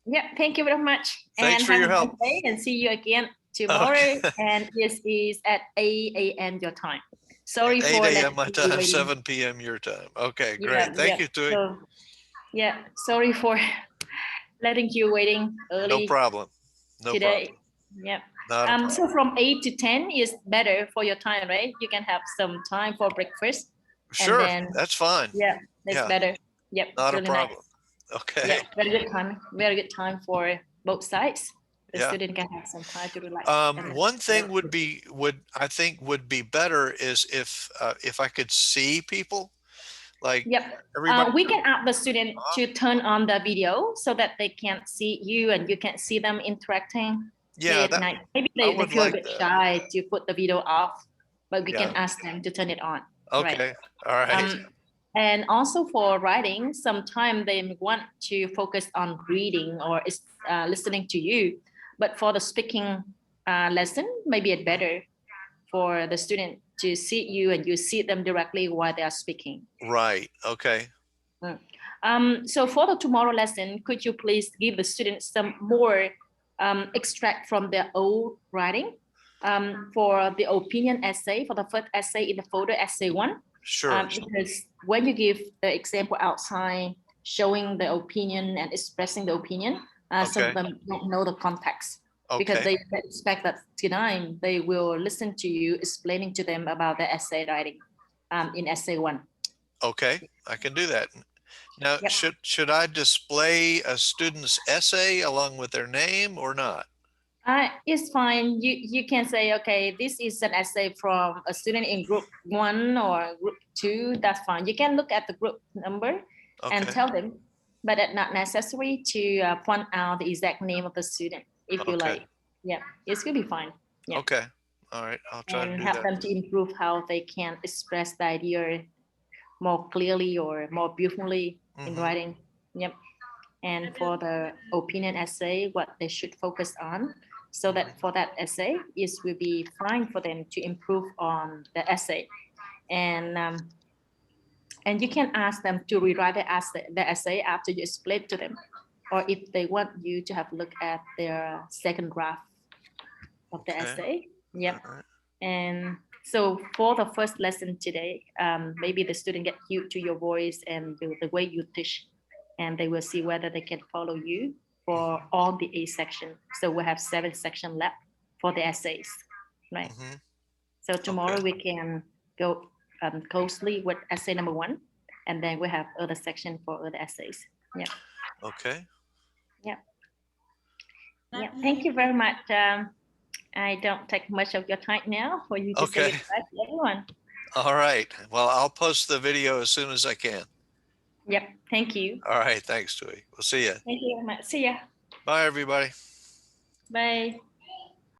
Yeah, thank you very much. Thanks for your help. And see you again tomorrow. Okay. And this is at 8 a.m. your time. Sorry for 8 a.m. my time, 7 p.m. your time. Okay, great. Thank you, Tui. So, sorry for letting you waiting early. No problem. No today. problem. Yep. So from 8 to 10 is better for your time, right? You can have some time for breakfast. Sure, and then, that's fine. Yeah, that's better. Yep, Not really a problem. Nice. Okay. Yeah, very good time. Very good time for both sides. The Yeah. student can have some time to relax. One thing I think would be better is if I could see people, like everybody. We can ask the student to turn on the video so that they can see you and you can see them interacting. Yeah, maybe they feel a bit shy to put the video off, but we can ask them to turn it on. Okay. All right. And also for writing, sometimes they want to focus on reading or listening to you. But for the speaking lesson, maybe it's better for the student to see you and you see them directly while they are speaking. Right. Okay. So for the tomorrow lesson, could you please give the students some more extract from their old writing for the opinion essay, for the first essay in the folder essay 1? Sure. Because when you give the example outside, showing the opinion and expressing the opinion, some of them don't know the context. Because they expect that tonight they will listen to you explaining to them about the essay writing in essay 1. Okay, I can do that. Now, should I display a student's essay along with their name or not? It's fine. You can say, okay, this is an essay from a student in group 1 or group 2. That's fine. You can look at the group number and tell them, but it's not necessary to point out the exact name of the student if you like. Yeah, it's gonna be fine. Yeah. Okay. All right. I'll try to do that. And help them to improve how they can express the idea more clearly or more beautifully in writing. Yep. And for the opinion essay, what they should focus on, so that for that essay, it will be fine for them to improve on the essay. And you can ask them to rewrite the essay after you explain it to them, or if they want you to have a look at their second draft of the essay. Yep. And so for the first lesson today, maybe the student get used to your voice and the way you teach, and they will see whether they can follow you for all the 8 sections. So we have 7 sections left for the essays, right? So tomorrow we can go closely with essay number 1, and then we have other section for other essays. Yeah. Okay. Yeah. Yeah. Thank you very much. I don't take much of your time now for you to say goodbye to everyone. All right. Well, I'll post the video as soon as I can. Yep. Thank you. All right. Thanks, Tui. We'll see you. Thank you very much. See ya. Bye, everybody. Bye.